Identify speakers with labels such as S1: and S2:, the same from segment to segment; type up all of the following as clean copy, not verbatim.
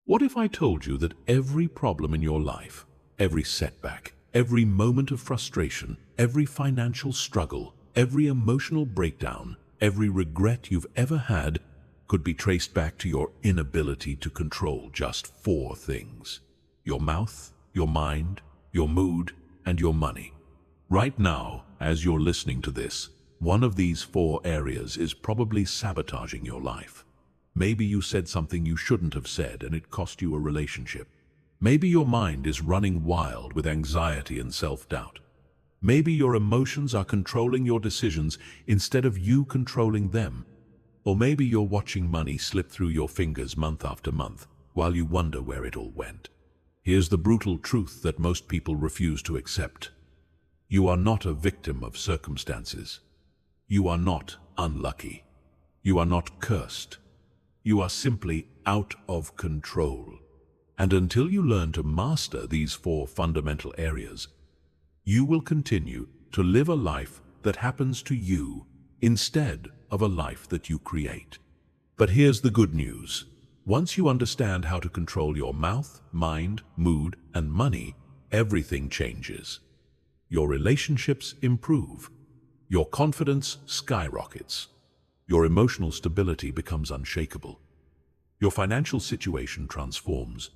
S1: What if I told you that every problem in your life, every setback, every moment of frustration, every financial struggle, every emotional breakdown, every regret you've ever had could be traced back to your inability to control just four things: your mouth, your mind, your mood, and your money? Right now, as you're listening to this, one of these four areas is probably sabotaging your life. Maybe you said something you shouldn't have said and it cost you a relationship. Maybe your mind is running wild with anxiety and self-doubt. Maybe your emotions are controlling your decisions instead of you controlling them. Or maybe you're watching money slip through your fingers month after month while you wonder where it all went. Here's the brutal truth that most people refuse to accept. You are not a victim of circumstances. You are not unlucky. You are not cursed. You are simply out of control. And until you learn to master these four fundamental areas, you will continue to live a life that happens to you instead of a life that you create. But here's the good news. Once you understand how to control your mouth, mind, mood, and money, everything changes. Your relationships improve. Your confidence skyrockets. Your emotional stability becomes unshakable. Your financial situation transforms.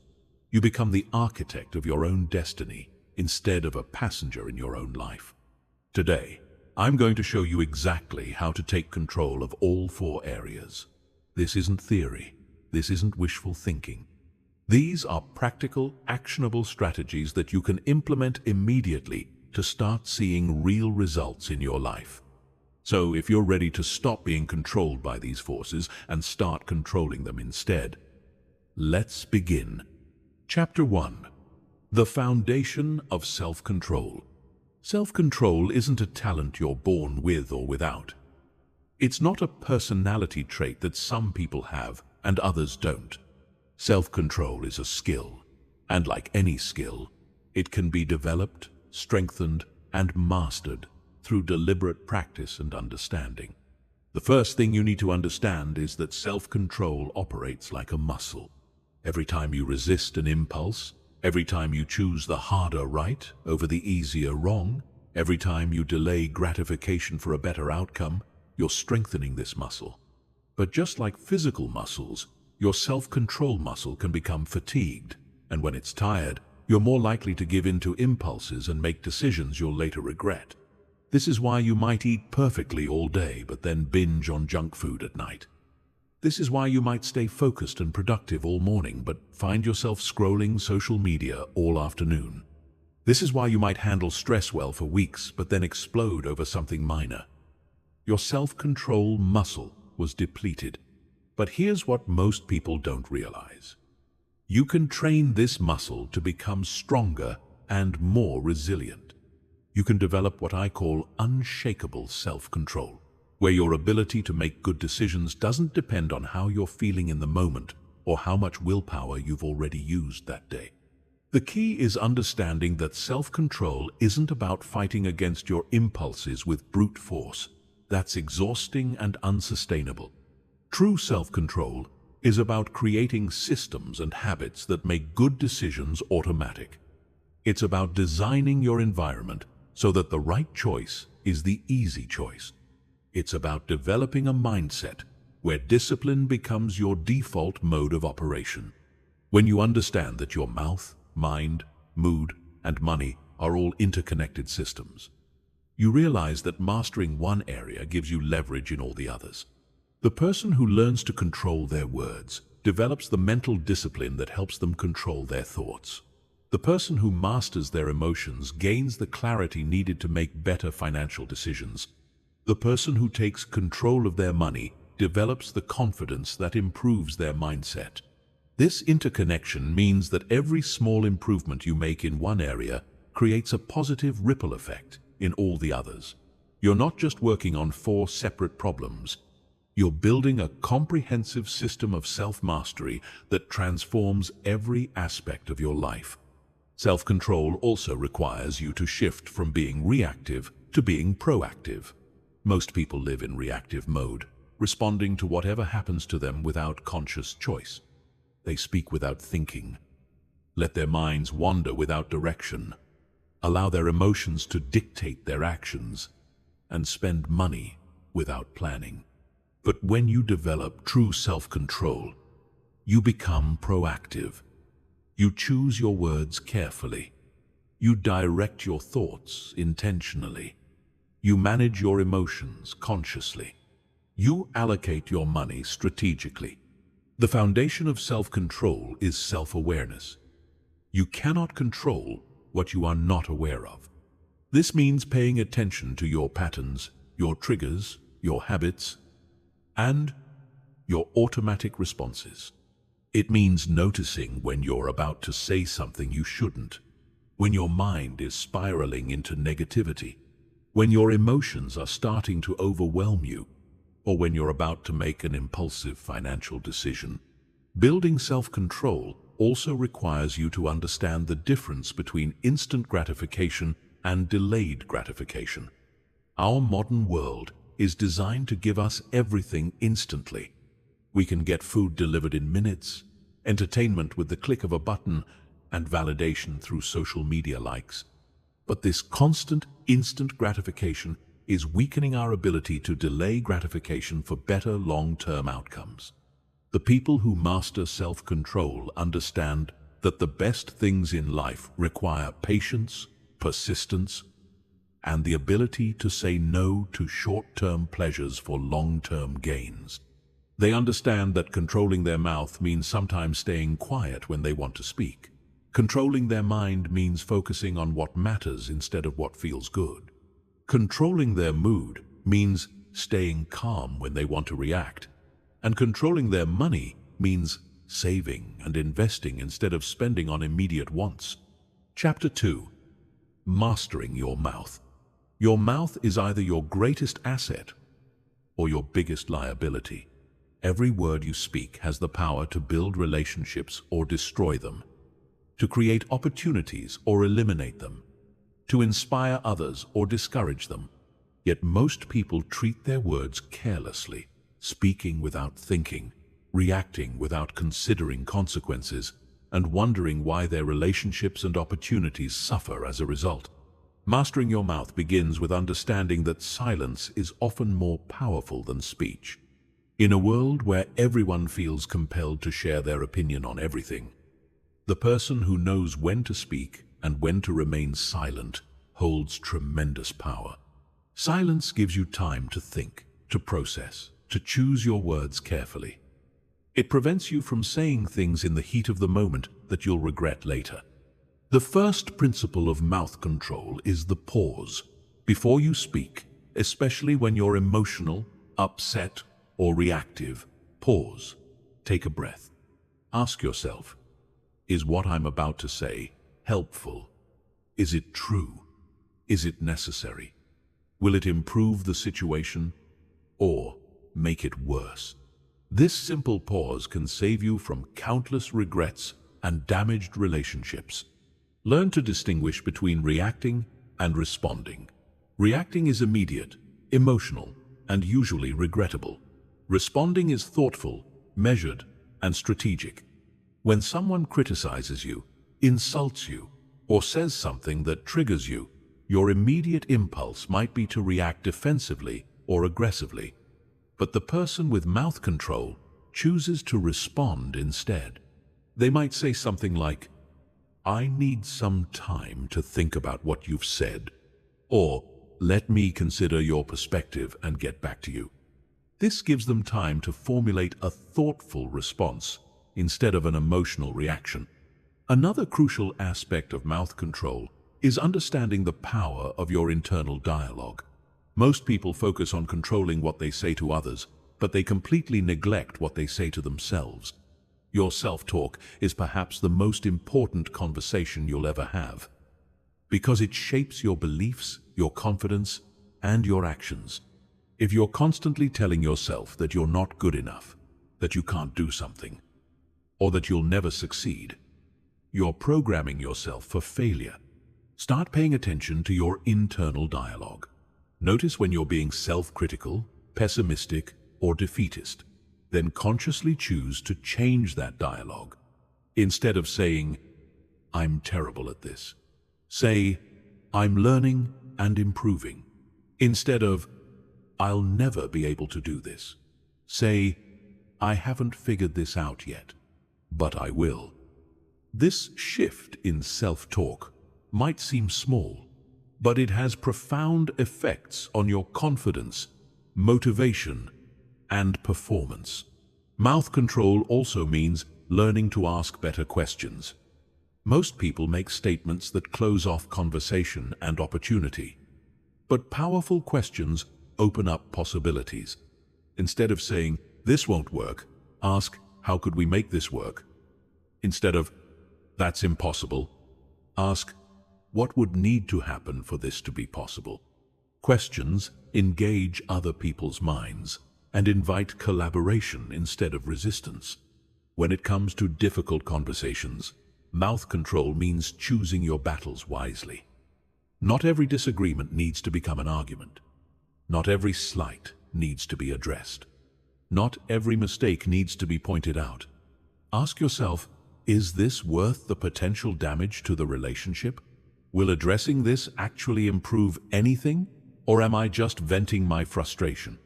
S1: You become the architect of your own destiny instead of a passenger in your own life. Today, I'm going to show you exactly how to take control of all four areas. This isn't theory. This isn't wishful thinking. These are practical, actionable strategies that you can implement immediately to start seeing real results in your life. So if you're ready to stop being controlled by these forces and start controlling them instead, let's begin. Chapter 1. The foundation of self-control. Self-control isn't a talent you're born with or without. It's not a personality trait that some people have and others don't. Self-control is a skill, and like any skill, it can be developed, strengthened, and mastered through deliberate practice and understanding. The first thing you need to understand is that self-control operates like a muscle. Every time you resist an impulse, every time you choose the harder right over the easier wrong, every time you delay gratification for a better outcome, you're strengthening this muscle. But just like physical muscles, your self-control muscle can become fatigued, and when it's tired, you're more likely to give in to impulses and make decisions you'll later regret. This is why you might eat perfectly all day but then binge on junk food at night. This is why you might stay focused and productive all morning but find yourself scrolling social media all afternoon. This is why you might handle stress well for weeks but then explode over something minor. Your self-control muscle was depleted. But here's what most people don't realize. You can train this muscle to become stronger and more resilient. You can develop what I call unshakable self-control, where your ability to make good decisions doesn't depend on how you're feeling in the moment or how much willpower you've already used that day. The key is understanding that self-control isn't about fighting against your impulses with brute force. That's exhausting and unsustainable. True self-control is about creating systems and habits that make good decisions automatic. It's about designing your environment so that the right choice is the easy choice. It's about developing a mindset where discipline becomes your default mode of operation. When you understand that your mouth, mind, mood, and money are all interconnected systems, you realize that mastering one area gives you leverage in all the others. The person who learns to control their words develops the mental discipline that helps them control their thoughts. The person who masters their emotions gains the clarity needed to make better financial decisions. The person who takes control of their money develops the confidence that improves their mindset. This interconnection means that every small improvement you make in one area creates a positive ripple effect in all the others. You're not just working on four separate problems. You're building a comprehensive system of self-mastery that transforms every aspect of your life. Self-control also requires you to shift from being reactive to being proactive. Most people live in reactive mode, responding to whatever happens to them without conscious choice. They speak without thinking. Let their minds wander without direction. Allow their emotions to dictate their actions, and spend money without planning. But when you develop true self-control, you become proactive. You choose your words carefully. You direct your thoughts intentionally. You manage your emotions consciously. You allocate your money strategically. The foundation of self-control is self-awareness. You cannot control what you are not aware of. This means paying attention to your patterns, your triggers, your habits, and your automatic responses. It means noticing when you're about to say something you shouldn't, when your mind is spiraling into negativity, when your emotions are starting to overwhelm you, or when you're about to make an impulsive financial decision. Building self-control also requires you to understand the difference between instant gratification and delayed gratification. Our modern world is designed to give us everything instantly. We can get food delivered in minutes, entertainment with the click of a button, and validation through social media likes. But this constant, instant gratification is weakening our ability to delay gratification for better long-term outcomes. The people who master self-control understand that the best things in life require patience, persistence, and the ability to say no to short-term pleasures for long-term gains. They understand that controlling their mouth means sometimes staying quiet when they want to speak. Controlling their mind means focusing on what matters instead of what feels good. Controlling their mood means staying calm when they want to react. And controlling their money means saving and investing instead of spending on immediate wants. Chapter 2. Mastering your mouth. Your mouth is either your greatest asset or your biggest liability. Every word you speak has the power to build relationships or destroy them, to create opportunities or eliminate them, to inspire others or discourage them. Yet most people treat their words carelessly, speaking without thinking, reacting without considering consequences, and wondering why their relationships and opportunities suffer as a result. Mastering your mouth begins with understanding that silence is often more powerful than speech. In a world where everyone feels compelled to share their opinion on everything, the person who knows when to speak and when to remain silent holds tremendous power. Silence gives you time to think, to process, to choose your words carefully. It prevents you from saying things in the heat of the moment that you'll regret later. The first principle of mouth control is the pause. Before you speak, especially when you're emotional, upset, or reactive, pause. Take a breath. Ask yourself, is what I'm about to say helpful? Is it true? Is it necessary? Will it improve the situation or make it worse? This simple pause can save you from countless regrets and damaged relationships. Learn to distinguish between reacting and responding. Reacting is immediate, emotional, and usually regrettable. Responding is thoughtful, measured, and strategic. When someone criticizes you, insults you, or says something that triggers you, your immediate impulse might be to react defensively or aggressively. But the person with mouth control chooses to respond instead. They might say something like, "I need some time to think about what you've said," or "Let me consider your perspective and get back to you." This gives them time to formulate a thoughtful response instead of an emotional reaction. Another crucial aspect of mouth control is understanding the power of your internal dialogue. Most people focus on controlling what they say to others, but they completely neglect what they say to themselves. Your self-talk is perhaps the most important conversation you'll ever have, because it shapes your beliefs, your confidence, and your actions. If you're constantly telling yourself that you're not good enough, that you can't do something, or that you'll never succeed, you're programming yourself for failure. Start paying attention to your internal dialogue. Notice when you're being self-critical, pessimistic, or defeatist. then consciously choose to change that dialogue. Instead of saying, "I'm terrible at this," say, "I'm learning and improving." Instead of, "I'll never be able to do this," say, "I haven't figured this out yet, but I will." This shift in self-talk might seem small, but it has profound effects on your confidence, motivation, and performance. Mouth control also means learning to ask better questions. Most people make statements that close off conversation and opportunity, but powerful questions open up possibilities. Instead of saying, "This won't work," ask, "How could we make this work?" Instead of, "That's impossible," ask, "What would need to happen for this to be possible?" Questions engage other people's minds and invite collaboration instead of resistance. When it comes to difficult conversations, mouth control means choosing your battles wisely. Not every disagreement needs to become an argument. Not every slight needs to be addressed. Not every mistake needs to be pointed out. Ask yourself, is this worth the potential damage to the relationship? Will addressing this actually improve anything, or am I just venting my frustration?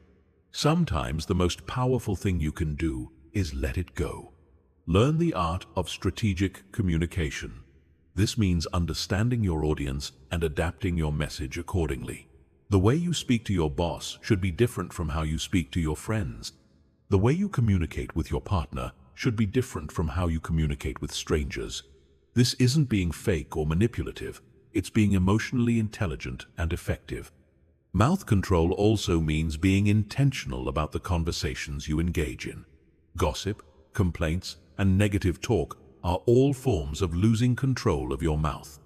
S1: Sometimes the most powerful thing you can do is let it go. Learn the art of strategic communication. This means understanding your audience and adapting your message accordingly. The way you speak to your boss should be different from how you speak to your friends. The way you communicate with your partner should be different from how you communicate with strangers. This isn't being fake or manipulative. It's being emotionally intelligent and effective. Mouth control also means being intentional about the conversations you engage in. Gossip, complaints, and negative talk are all forms of losing control of your mouth.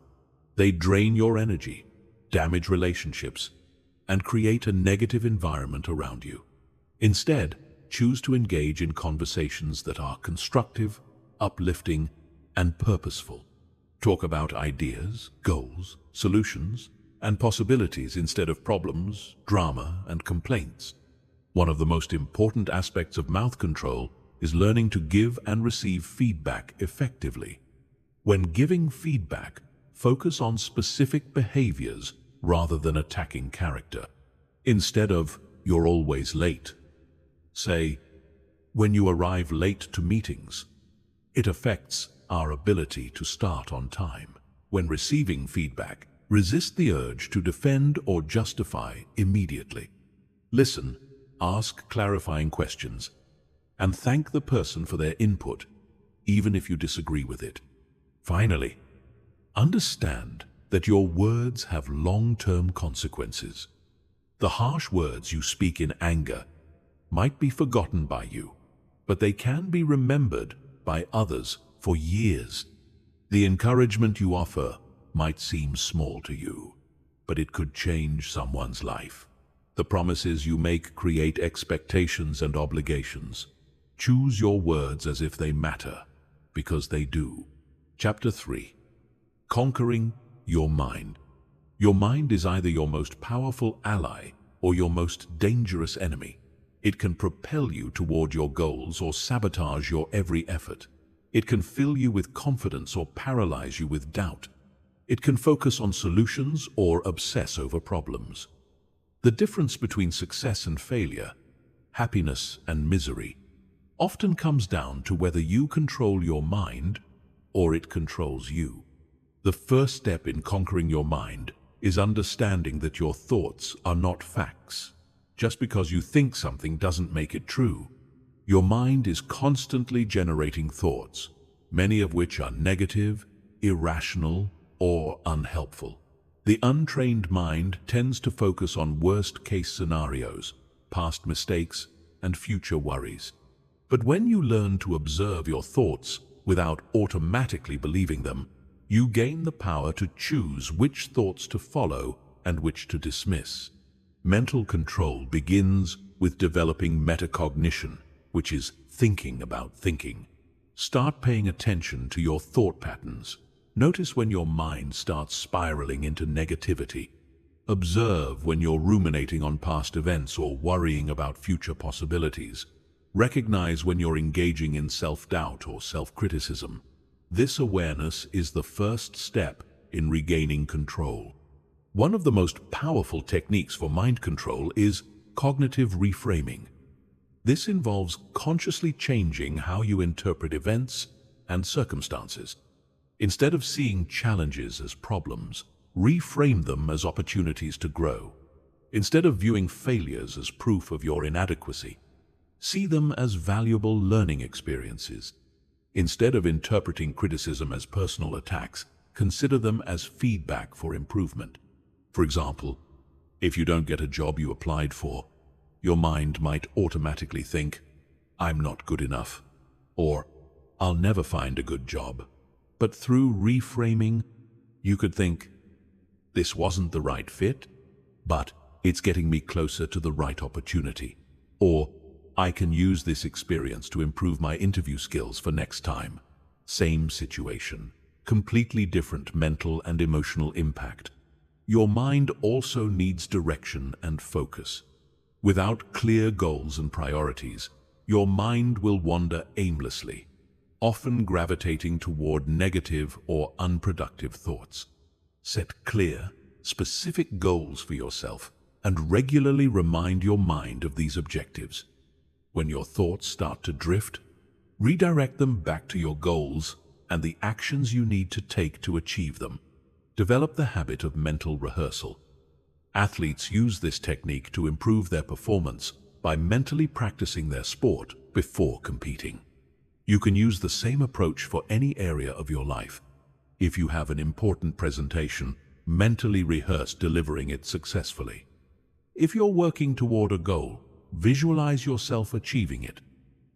S1: They drain your energy, damage relationships, and create a negative environment around you. Instead, choose to engage in conversations that are constructive, uplifting, and purposeful. Talk about ideas, goals, solutions, and possibilities instead of problems, drama, and complaints. One of the most important aspects of mouth control is learning to give and receive feedback effectively. When giving feedback, focus on specific behaviors rather than attacking character. Instead of, "You're always late," say, "When you arrive late to meetings, it affects our ability to start on time." When receiving feedback, resist the urge to defend or justify immediately. Listen, ask clarifying questions, and thank the person for their input, even if you disagree with it. Finally, understand that your words have long-term consequences. The harsh words you speak in anger might be forgotten by you, but they can be remembered by others for years. The encouragement you offer might seem small to you, but it could change someone's life. The promises you make create expectations and obligations. Choose your words as if they matter, because they do. Chapter 3. Conquering your mind. Your mind is either your most powerful ally or your most dangerous enemy. It can propel you toward your goals or sabotage your every effort. It can fill you with confidence or paralyze you with doubt. It can focus on solutions or obsess over problems. The difference between success and failure, happiness and misery, often comes down to whether you control your mind or it controls you. The first step in conquering your mind is understanding that your thoughts are not facts. Just because you think something doesn't make it true. Your mind is constantly generating thoughts, many of which are negative, irrational, or unhelpful. The untrained mind tends to focus on worst-case scenarios, past mistakes, and future worries. But when you learn to observe your thoughts without automatically believing them, you gain the power to choose which thoughts to follow and which to dismiss. Mental control begins with developing metacognition, which is thinking about thinking. Start paying attention to your thought patterns. Notice when your mind starts spiraling into negativity. Observe when you're ruminating on past events or worrying about future possibilities. Recognize when you're engaging in self-doubt or self-criticism. This awareness is the first step in regaining control. One of the most powerful techniques for mind control is cognitive reframing. This involves consciously changing how you interpret events and circumstances. Instead of seeing challenges as problems, reframe them as opportunities to grow. Instead of viewing failures as proof of your inadequacy, see them as valuable learning experiences. Instead of interpreting criticism as personal attacks, consider them as feedback for improvement. For example, if you don't get a job you applied for, your mind might automatically think, "I'm not good enough," or "I'll never find a good job." But through reframing, you could think, "This wasn't the right fit, but it's getting me closer to the right opportunity." Or, "I can use this experience to improve my interview skills for next time." Same situation, completely different mental and emotional impact. Your mind also needs direction and focus. Without clear goals and priorities, your mind will wander aimlessly, often gravitating toward negative or unproductive thoughts. Set clear, specific goals for yourself and regularly remind your mind of these objectives. When your thoughts start to drift, redirect them back to your goals and the actions you need to take to achieve them. Develop the habit of mental rehearsal. Athletes use this technique to improve their performance by mentally practicing their sport before competing. You can use the same approach for any area of your life. If you have an important presentation, mentally rehearse delivering it successfully. If you're working toward a goal, visualize yourself achieving it.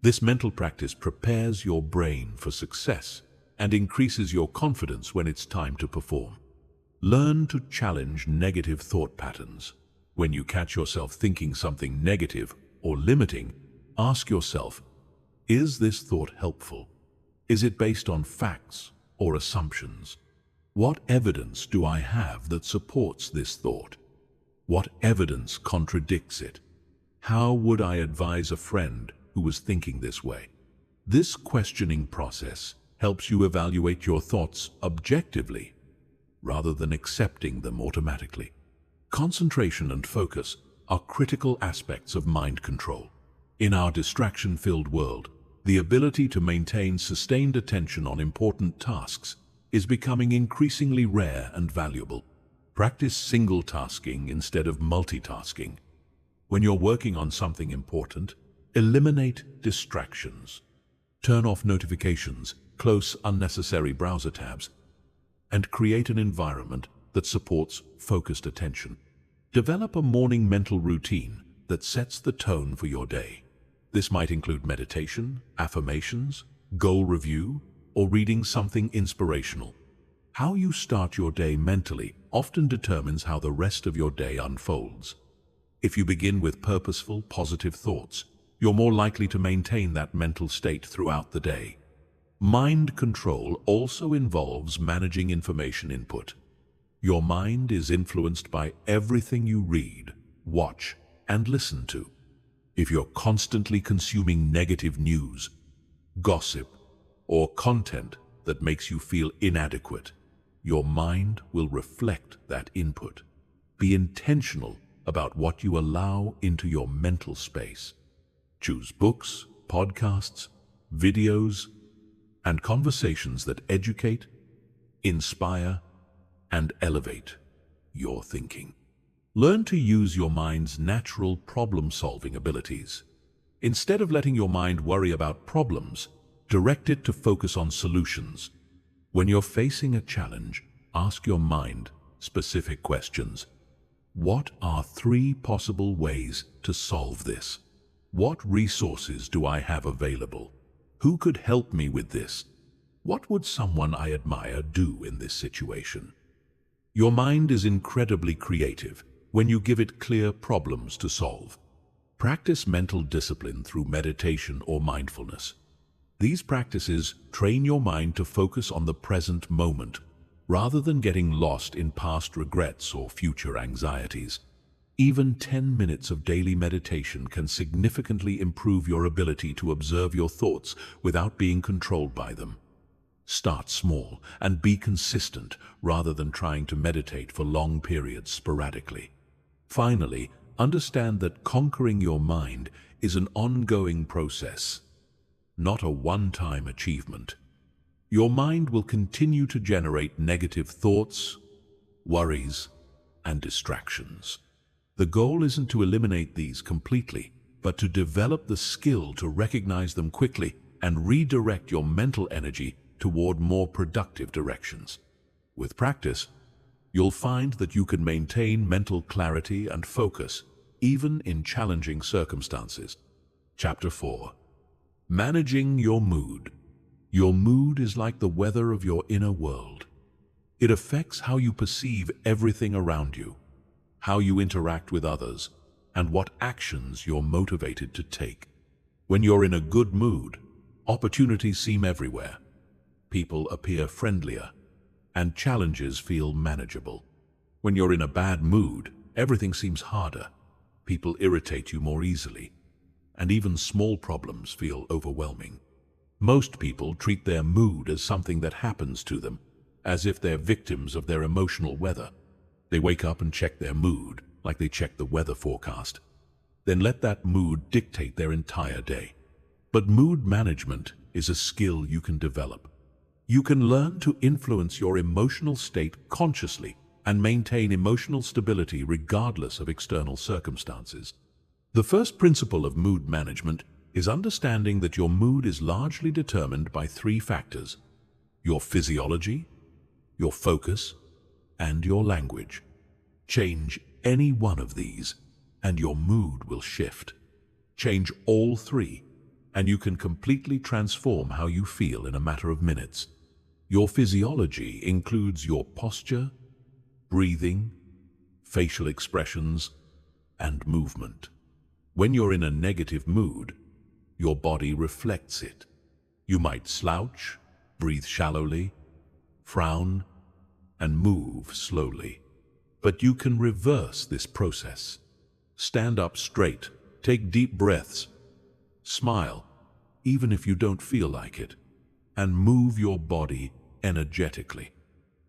S1: This mental practice prepares your brain for success and increases your confidence when it's time to perform. Learn to challenge negative thought patterns. When you catch yourself thinking something negative or limiting, ask yourself, is this thought helpful? Is it based on facts or assumptions? What evidence do I have that supports this thought? What evidence contradicts it? How would I advise a friend who was thinking this way? This questioning process helps you evaluate your thoughts objectively rather than accepting them automatically. Concentration and focus are critical aspects of mind control. In our distraction-filled world, the ability to maintain sustained attention on important tasks is becoming increasingly rare and valuable. Practice single-tasking instead of multitasking. When you're working on something important, eliminate distractions. Turn off notifications, close unnecessary browser tabs, and create an environment that supports focused attention. Develop a morning mental routine that sets the tone for your day. This might include meditation, affirmations, goal review, or reading something inspirational. How you start your day mentally often determines how the rest of your day unfolds. If you begin with purposeful, positive thoughts, you're more likely to maintain that mental state throughout the day. Mind control also involves managing information input. Your mind is influenced by everything you read, watch, and listen to. If you're constantly consuming negative news, gossip, or content that makes you feel inadequate, your mind will reflect that input. Be intentional about what you allow into your mental space. Choose books, podcasts, videos, and conversations that educate, inspire, and elevate your thinking. Learn to use your mind's natural problem-solving abilities. Instead of letting your mind worry about problems, direct it to focus on solutions. When you're facing a challenge, ask your mind specific questions. What are 3 possible ways to solve this? What resources do I have available? Who could help me with this? What would someone I admire do in this situation? Your mind is incredibly creative when you give it clear problems to solve. Practice mental discipline through meditation or mindfulness. These practices train your mind to focus on the present moment rather than getting lost in past regrets or future anxieties. Even 10 minutes of daily meditation can significantly improve your ability to observe your thoughts without being controlled by them. Start small and be consistent rather than trying to meditate for long periods sporadically. Finally, understand that conquering your mind is an ongoing process, not a one-time achievement. Your mind will continue to generate negative thoughts, worries, and distractions. The goal isn't to eliminate these completely, but to develop the skill to recognize them quickly and redirect your mental energy toward more productive directions. With practice, you'll find that you can maintain mental clarity and focus even in challenging circumstances. Chapter 4. Managing your mood. Your mood is like the weather of your inner world. It affects how you perceive everything around you, how you interact with others, and what actions you're motivated to take. When you're in a good mood, opportunities seem everywhere. People appear friendlier, and challenges feel manageable. When you're in a bad mood, everything seems harder. People irritate you more easily, and even small problems feel overwhelming. Most people treat their mood as something that happens to them, as if they're victims of their emotional weather. They wake up and check their mood, like they check the weather forecast, then let that mood dictate their entire day. But mood management is a skill you can develop. You can learn to influence your emotional state consciously and maintain emotional stability regardless of external circumstances. The first principle of mood management is understanding that your mood is largely determined by three factors: your physiology, your focus, and your language. Change any one of these, and your mood will shift. Change all three, and you can completely transform how you feel in a matter of minutes. Your physiology includes your posture, breathing, facial expressions, and movement. When you're in a negative mood, your body reflects it. You might slouch, breathe shallowly, frown, and move slowly. But you can reverse this process. Stand up straight, take deep breaths, smile, even if you don't feel like it, and move your body energetically.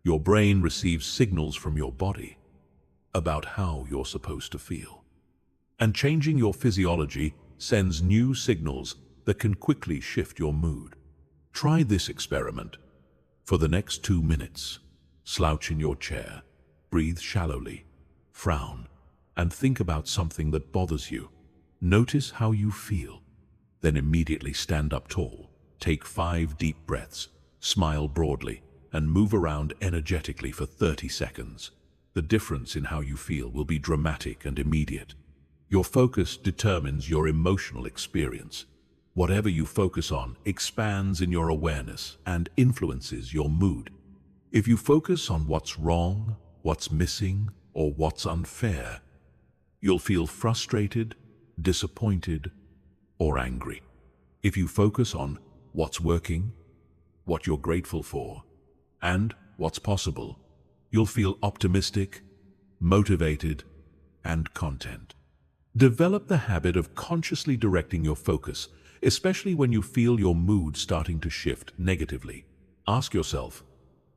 S1: Your brain receives signals from your body about how you're supposed to feel. And changing your physiology sends new signals that can quickly shift your mood. Try this experiment. For the next 2 minutes, slouch in your chair, breathe shallowly, frown, and think about something that bothers you. Notice how you feel. Then immediately stand up tall, take 5 deep breaths, smile broadly, and move around energetically for 30 seconds. The difference in how you feel will be dramatic and immediate. Your focus determines your emotional experience. Whatever you focus on expands in your awareness and influences your mood. If you focus on what's wrong, what's missing, or what's unfair, you'll feel frustrated, disappointed, or angry. If you focus on what's working, what you're grateful for, and what's possible, you'll feel optimistic, motivated, and content. Develop the habit of consciously directing your focus, especially when you feel your mood starting to shift negatively. Ask yourself,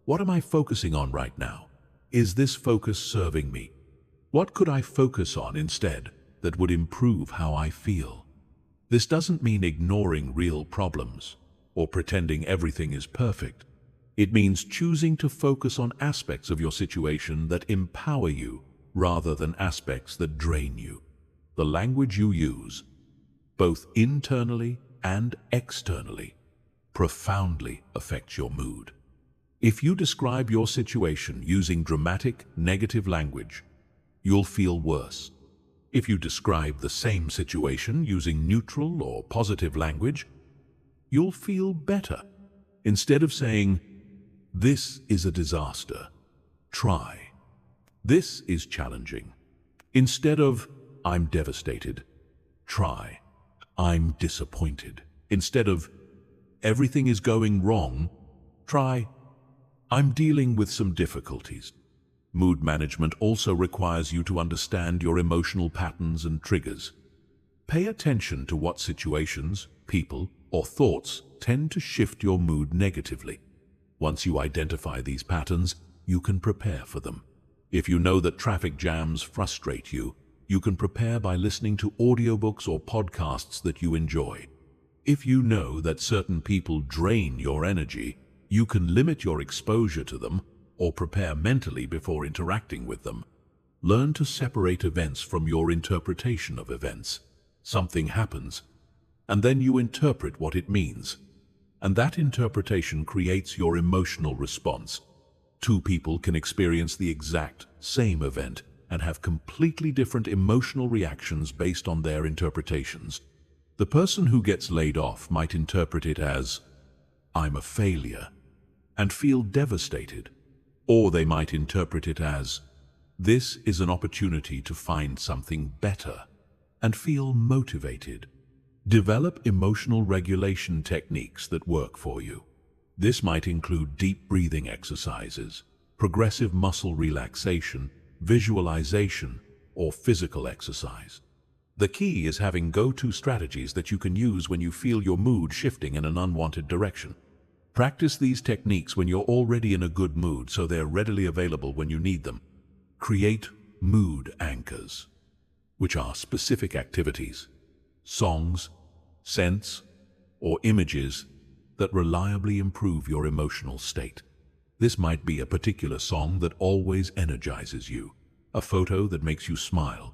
S1: what am I focusing on right now? Is this focus serving me? What could I focus on instead that would improve how I feel? This doesn't mean ignoring real problems or pretending everything is perfect. It means choosing to focus on aspects of your situation that empower you rather than aspects that drain you. The language you use, both internally and externally, profoundly affects your mood. If you describe your situation using dramatic, negative language, you'll feel worse. If you describe the same situation using neutral or positive language, you'll feel better. Instead of saying, "This is a disaster," try, "This is challenging." Instead of, "I'm devastated," try, "I'm disappointed." Instead of, "Everything is going wrong," try, "I'm dealing with some difficulties." Mood management also requires you to understand your emotional patterns and triggers. Pay attention to what situations, people, or thoughts tend to shift your mood negatively. Once you identify these patterns, you can prepare for them. If you know that traffic jams frustrate you, you can prepare by listening to audiobooks or podcasts that you enjoy. If you know that certain people drain your energy, you can limit your exposure to them or prepare mentally before interacting with them. Learn to separate events from your interpretation of events. Something happens, and then you interpret what it means. And that interpretation creates your emotional response. Two people can experience the exact same event and have completely different emotional reactions based on their interpretations. The person who gets laid off might interpret it as, "I'm a failure," and feel devastated. Or they might interpret it as, "This is an opportunity to find something better," and feel motivated. Develop emotional regulation techniques that work for you. This might include deep breathing exercises, progressive muscle relaxation, visualization, or physical exercise. The key is having go-to strategies that you can use when you feel your mood shifting in an unwanted direction. Practice these techniques when you're already in a good mood so they're readily available when you need them. Create mood anchors, which are specific activities, songs, scents, or images that reliably improve your emotional state. This might be a particular song that always energizes you, a photo that makes you smile,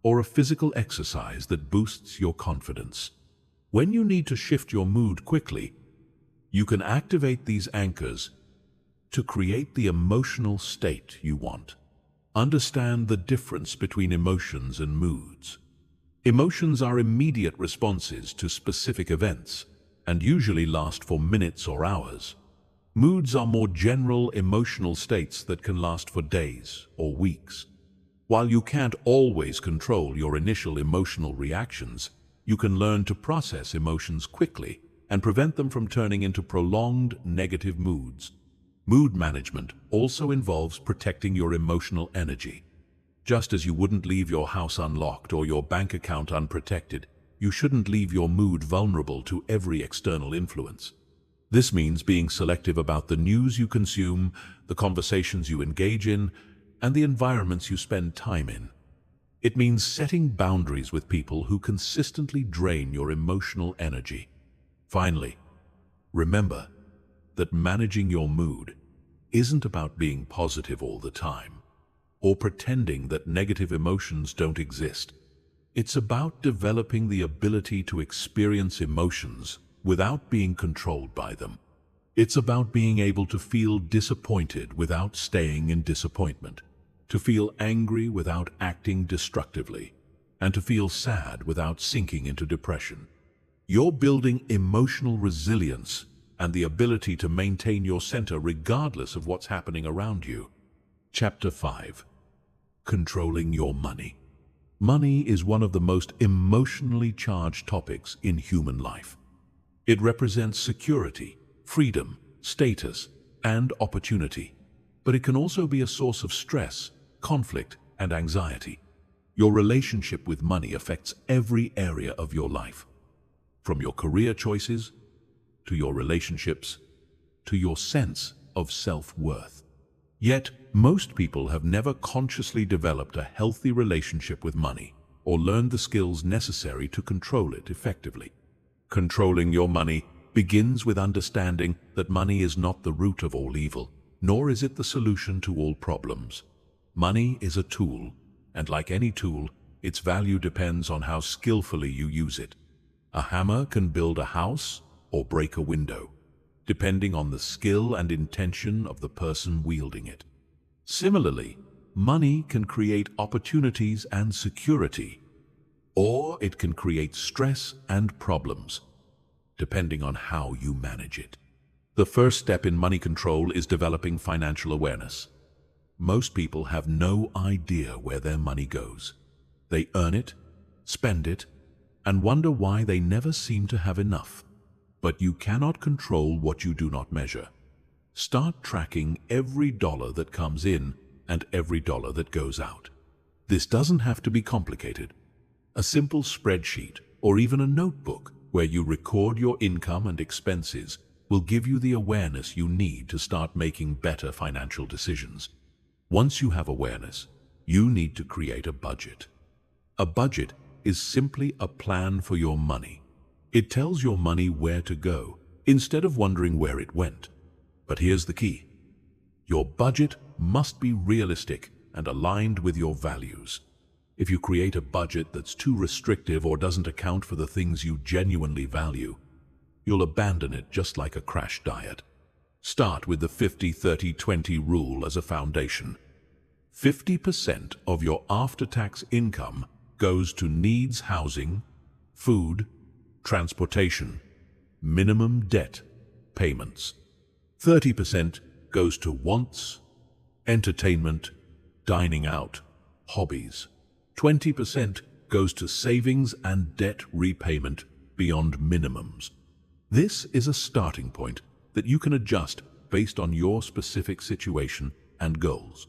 S1: or a physical exercise that boosts your confidence. When you need to shift your mood quickly, you can activate these anchors to create the emotional state you want. Understand the difference between emotions and moods. Emotions are immediate responses to specific events and usually last for minutes or hours. Moods are more general emotional states that can last for days or weeks. While you can't always control your initial emotional reactions, you can learn to process emotions quickly and prevent them from turning into prolonged negative moods. Mood management also involves protecting your emotional energy. Just as you wouldn't leave your house unlocked or your bank account unprotected, you shouldn't leave your mood vulnerable to every external influence. This means being selective about the news you consume, the conversations you engage in, and the environments you spend time in. It means setting boundaries with people who consistently drain your emotional energy. Finally, remember that managing your mood isn't about being positive all the time or pretending that negative emotions don't exist. It's about developing the ability to experience emotions without being controlled by them. It's about being able to feel disappointed without staying in disappointment, to feel angry without acting destructively, and to feel sad without sinking into depression. You're building emotional resilience and the ability to maintain your center regardless of what's happening around you. Chapter 5. Controlling your money. Money is one of the most emotionally charged topics in human life. It represents security, freedom, status, and opportunity. But it can also be a source of stress, conflict, and anxiety. Your relationship with money affects every area of your life, from your career choices, to your relationships, to your sense of self-worth. Yet, most people have never consciously developed a healthy relationship with money or learned the skills necessary to control it effectively. Controlling your money begins with understanding that money is not the root of all evil, nor is it the solution to all problems. Money is a tool, and like any tool, its value depends on how skillfully you use it. A hammer can build a house or break a window, depending on the skill and intention of the person wielding it. Similarly, money can create opportunities and security, or it can create stress and problems, depending on how you manage it. The first step in money control is developing financial awareness. Most people have no idea where their money goes. They earn it, spend it, and wonder why they never seem to have enough. But you cannot control what you do not measure. Start tracking every dollar that comes in and every dollar that goes out. This doesn't have to be complicated. A simple spreadsheet or even a notebook where you record your income and expenses will give you the awareness you need to start making better financial decisions. Once you have awareness, you need to create a budget. A budget is simply a plan for your money. It tells your money where to go instead of wondering where it went. But here's the key. Your budget must be realistic and aligned with your values. If you create a budget that's too restrictive or doesn't account for the things you genuinely value, you'll abandon it just like a crash diet. Start with the 50-30-20 rule as a foundation. 50% of your after-tax income goes to needs: housing, food, transportation, minimum debt payments. 30% goes to wants, entertainment, dining out, hobbies. 20% goes to savings and debt repayment beyond minimums. This is a starting point that you can adjust based on your specific situation and goals.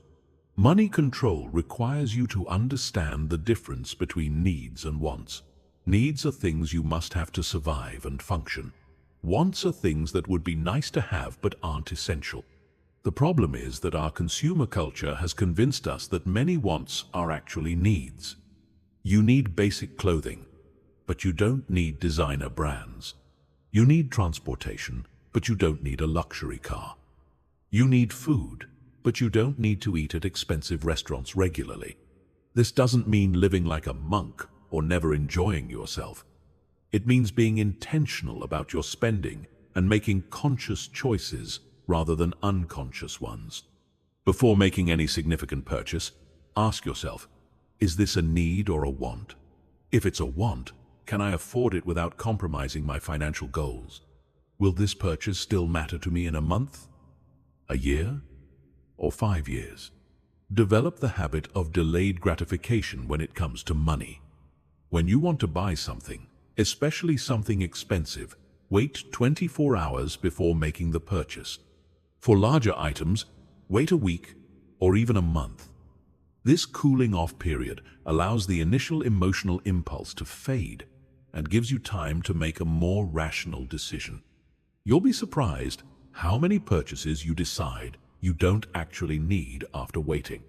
S1: Money control requires you to understand the difference between needs and wants. Needs are things you must have to survive and function. Wants are things that would be nice to have but aren't essential. The problem is that our consumer culture has convinced us that many wants are actually needs. You need basic clothing, but you don't need designer brands. You need transportation, but you don't need a luxury car. You need food, but you don't need to eat at expensive restaurants regularly. This doesn't mean living like a monk or never enjoying yourself. It means being intentional about your spending and making conscious choices rather than unconscious ones. Before making any significant purchase, ask yourself, is this a need or a want? If it's a want, can I afford it without compromising my financial goals? Will this purchase still matter to me in a month, a year, or 5 years? Develop the habit of delayed gratification when it comes to money. When you want to buy something, especially something expensive, wait 24 hours before making the purchase. For larger items, wait a week or even a month. This cooling off period allows the initial emotional impulse to fade and gives you time to make a more rational decision. You'll be surprised how many purchases you decide you don't actually need after waiting.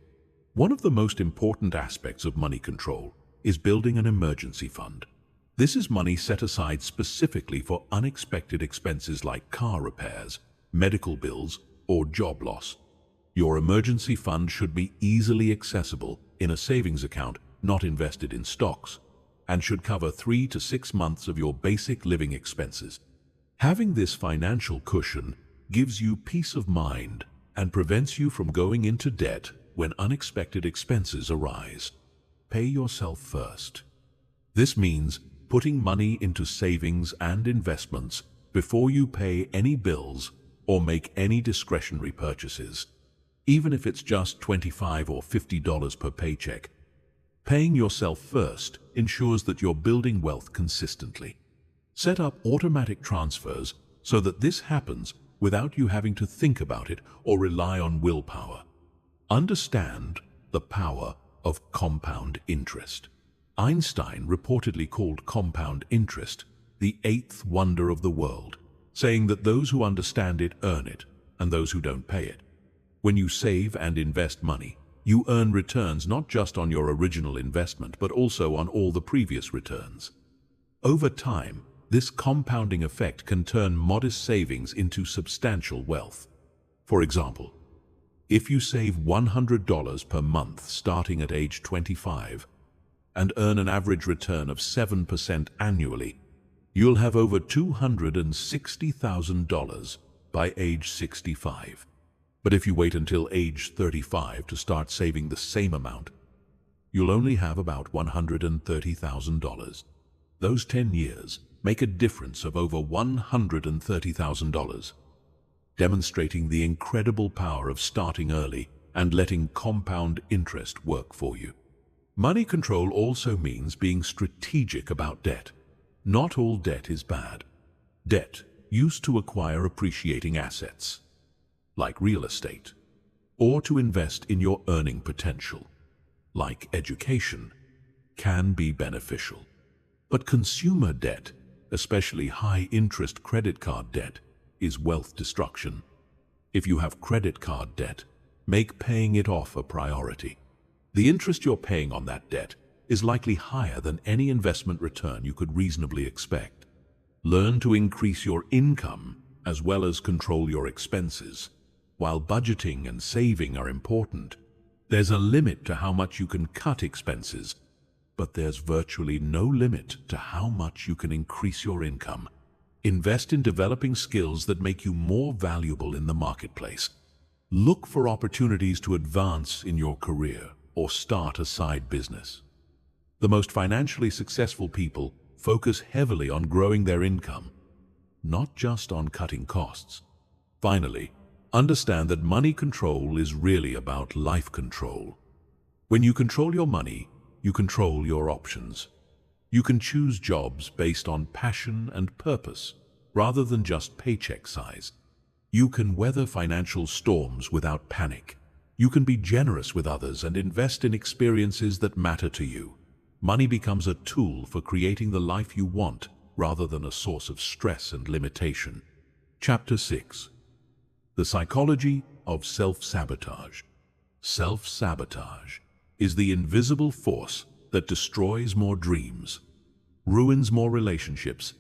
S1: One of the most important aspects of money control is building an emergency fund. This is money set aside specifically for unexpected expenses like car repairs, medical bills, or job loss. Your emergency fund should be easily accessible in a savings account not invested in stocks, and should cover 3 to 6 months of your basic living expenses. Having this financial cushion gives you peace of mind and prevents you from going into debt when unexpected expenses arise. Pay yourself first. This means putting money into savings and investments before you pay any bills or make any discretionary purchases, even if it's just $25 or $50 per paycheck. Paying yourself first ensures that you're building wealth consistently. Set up automatic transfers so that this happens without you having to think about it or rely on willpower. Understand the power of compound interest. Einstein reportedly called compound interest the 8th wonder of the world, saying that those who understand it earn it, and those who don't pay it. When you save and invest money, you earn returns not just on your original investment, but also on all the previous returns. Over time, this compounding effect can turn modest savings into substantial wealth. For example, if you save $100 per month starting at age 25 and earn an average return of 7% annually, you'll have over $260,000 by age 65. But if you wait until age 35 to start saving the same amount, you'll only have about $130,000. Those 10 years make a difference of over $130,000, demonstrating the incredible power of starting early and letting compound interest work for you. Money control also means being strategic about debt. Not all debt is bad. Debt used to acquire appreciating assets, like real estate, or to invest in your earning potential, like education, can be beneficial. But consumer debt, especially high-interest credit card debt, is wealth destruction. If you have credit card debt, make paying it off a priority. The interest you're paying on that debt is likely higher than any investment return you could reasonably expect. Learn to increase your income as well as control your expenses. While budgeting and saving are important, there's a limit to how much you can cut expenses, but there's virtually no limit to how much you can increase your income. Invest in developing skills that make you more valuable in the marketplace. Look for opportunities to advance in your career or start a side business. The most financially successful people focus heavily on growing their income, not just on cutting costs. Finally, understand that money control is really about life control. When you control your money, you control your options. You can choose jobs based on passion and purpose, rather than just paycheck size. You can weather financial storms without panic. You can be generous with others and invest in experiences that matter to you. Money becomes a tool for creating the life you want, rather than a source of stress and limitation. Chapter 6. The Psychology of Self-Sabotage. Self-sabotage is the invisible force that destroys more dreams, ruins more relationships,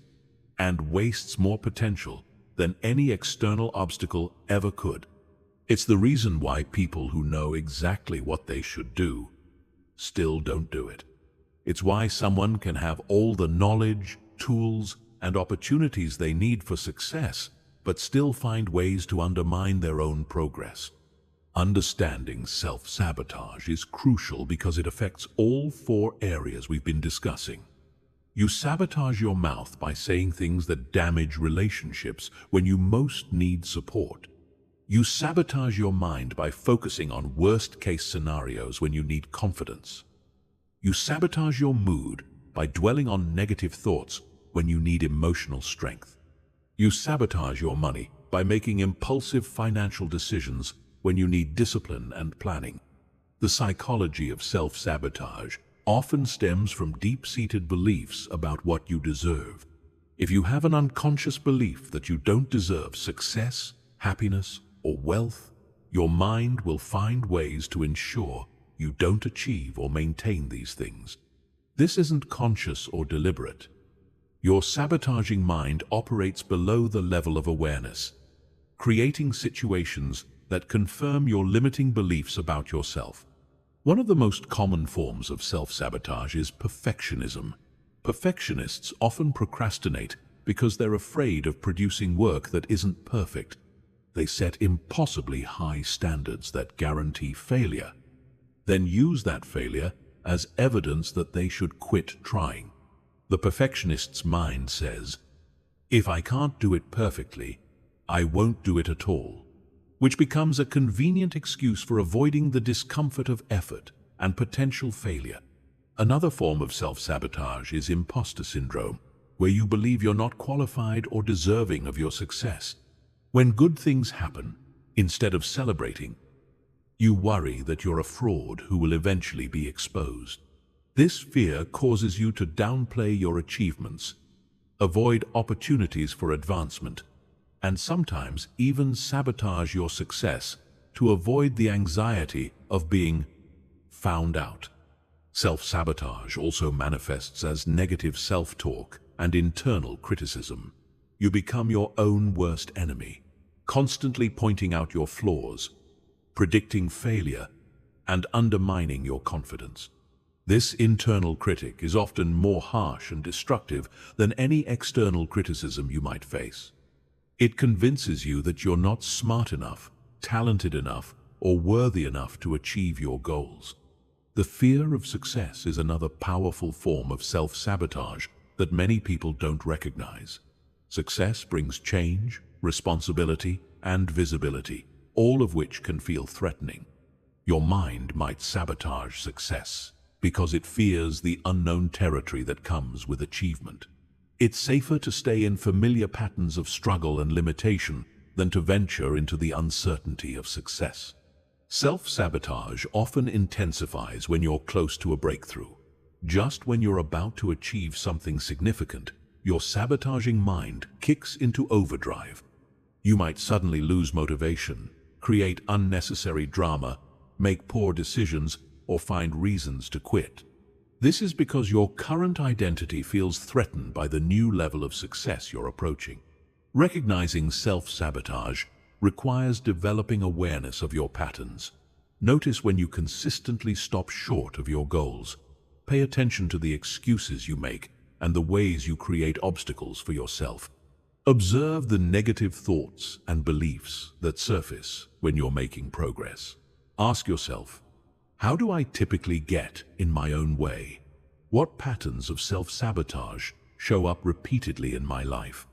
S1: and wastes more potential than any external obstacle ever could. It's the reason why people who know exactly what they should do still don't do it. It's why someone can have all the knowledge, tools, and opportunities they need for success, but still find ways to undermine their own progress. Understanding self-sabotage is crucial because it affects all 4 areas we've been discussing. You sabotage your mouth by saying things that damage relationships when you most need support. You sabotage your mind by focusing on worst-case scenarios when you need confidence. You sabotage your mood by dwelling on negative thoughts when you need emotional strength. You sabotage your money by making impulsive financial decisions when you need discipline and planning. The psychology of self-sabotage often stems from deep-seated beliefs about what you deserve. If you have an unconscious belief that you don't deserve success, happiness, or wealth, your mind will find ways to ensure you don't achieve or maintain these things. This isn't conscious or deliberate. Your sabotaging mind operates below the level of awareness, creating situations that confirm your limiting beliefs about yourself. One of the most common forms of self-sabotage is perfectionism. Perfectionists often procrastinate because they're afraid of producing work that isn't perfect. They set impossibly high standards that guarantee failure, then use that failure as evidence that they should quit trying. The perfectionist's mind says, "If I can't do it perfectly, I won't do it at all," which becomes a convenient excuse for avoiding the discomfort of effort and potential failure. Another form of self-sabotage is imposter syndrome, where you believe you're not qualified or deserving of your success. When good things happen, instead of celebrating, you worry that you're a fraud who will eventually be exposed. This fear causes you to downplay your achievements, avoid opportunities for advancement, and sometimes even sabotage your success to avoid the anxiety of being found out. Self-sabotage also manifests as negative self-talk and internal criticism. You become your own worst enemy, constantly pointing out your flaws, predicting failure, and undermining your confidence. This internal critic is often more harsh and destructive than any external criticism you might face. It convinces you that you're not smart enough, talented enough, or worthy enough to achieve your goals. The fear of success is another powerful form of self-sabotage that many people don't recognize. Success brings change, responsibility, and visibility, all of which can feel threatening. Your mind might sabotage success because it fears the unknown territory that comes with achievement. It's safer to stay in familiar patterns of struggle and limitation than to venture into the uncertainty of success. Self-sabotage often intensifies when you're close to a breakthrough. Just when you're about to achieve something significant, your sabotaging mind kicks into overdrive. You might suddenly lose motivation, create unnecessary drama, make poor decisions, or find reasons to quit. This is because your current identity feels threatened by the new level of success you're approaching. Recognizing self-sabotage requires developing awareness of your patterns. Notice when you consistently stop short of your goals. Pay attention to the excuses you make and the ways you create obstacles for yourself. Observe the negative thoughts and beliefs that surface when you're making progress. Ask yourself, how do I typically get in my own way? What patterns of self-sabotage show up repeatedly in my life?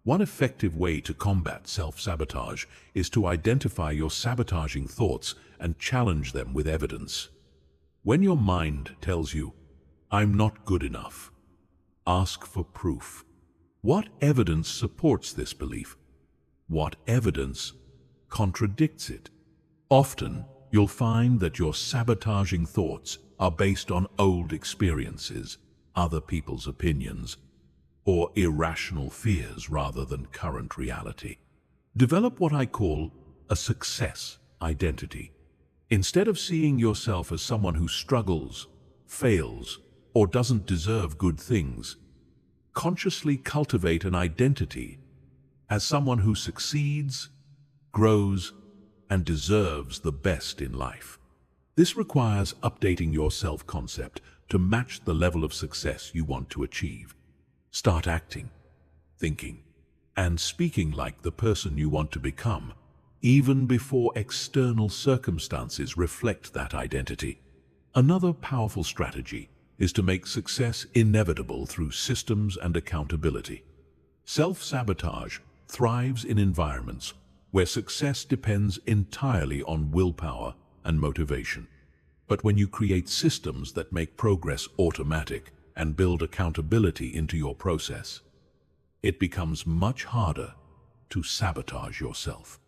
S1: One effective way to combat self-sabotage is to identify your sabotaging thoughts and challenge them with evidence. When your mind tells you, "I'm not good enough," ask for proof. What evidence supports this belief? What evidence contradicts it? Often, you'll find that your sabotaging thoughts are based on old experiences, other people's opinions, or irrational fears rather than current reality. Develop what I call a success identity. Instead of seeing yourself as someone who struggles, fails, or doesn't deserve good things, consciously cultivate an identity as someone who succeeds, grows, and deserves the best in life. This requires updating your self-concept to match the level of success you want to achieve. Start acting, thinking, and speaking like the person you want to become, even before external circumstances reflect that identity. Another powerful strategy is to make success inevitable through systems and accountability. Self-sabotage thrives in environments where success depends entirely on willpower and motivation. But when you create systems that make progress automatic and build accountability into your process, it becomes much harder to sabotage yourself.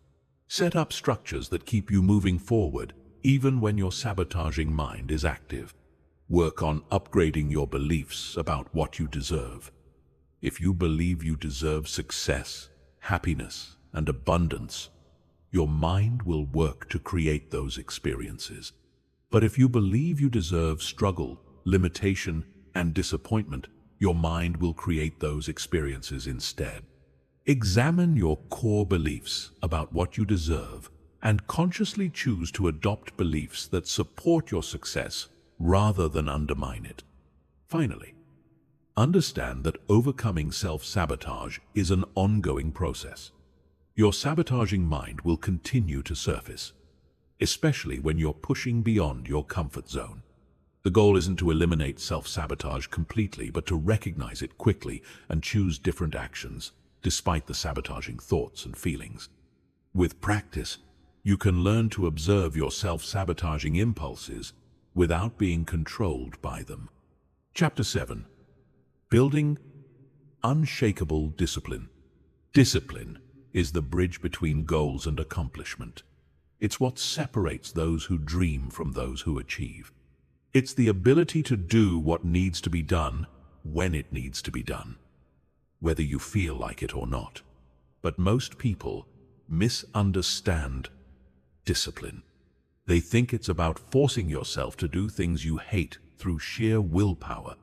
S1: Set up structures that keep you moving forward even when your sabotaging mind is active. Work on upgrading your beliefs about what you deserve. If you believe you deserve success, happiness, and abundance, your mind will work to create those experiences. But if you believe you deserve struggle, limitation, and disappointment, your mind will create those experiences instead. Examine your core beliefs about what you deserve and consciously choose to adopt beliefs that support your success rather than undermine it. Finally, understand that overcoming self-sabotage is an ongoing process. Your sabotaging mind will continue to surface, especially when you're pushing beyond your comfort zone. The goal isn't to eliminate self-sabotage completely, but to recognize it quickly and choose different actions, despite the sabotaging thoughts and feelings. With practice, you can learn to observe your self-sabotaging impulses without being controlled by them. Chapter 7. Building unshakable discipline. Discipline is the bridge between goals and accomplishment. It's what separates those who dream from those who achieve. It's the ability to do what needs to be done when it needs to be done, whether you feel like it or not. But most people misunderstand discipline. They think it's about forcing yourself to do things you hate through sheer willpower.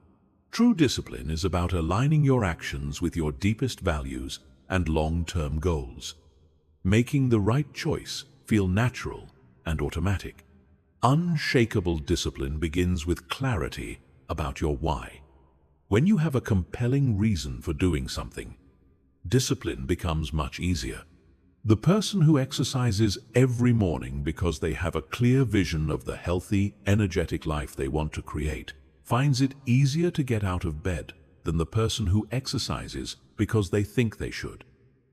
S1: True discipline is about aligning your actions with your deepest values and long-term goals, making the right choice feel natural and automatic. Unshakable discipline begins with clarity about your why. When you have a compelling reason for doing something, discipline becomes much easier. The person who exercises every morning because they have a clear vision of the healthy, energetic life they want to create finds it easier to get out of bed than the person who exercises because they think they should.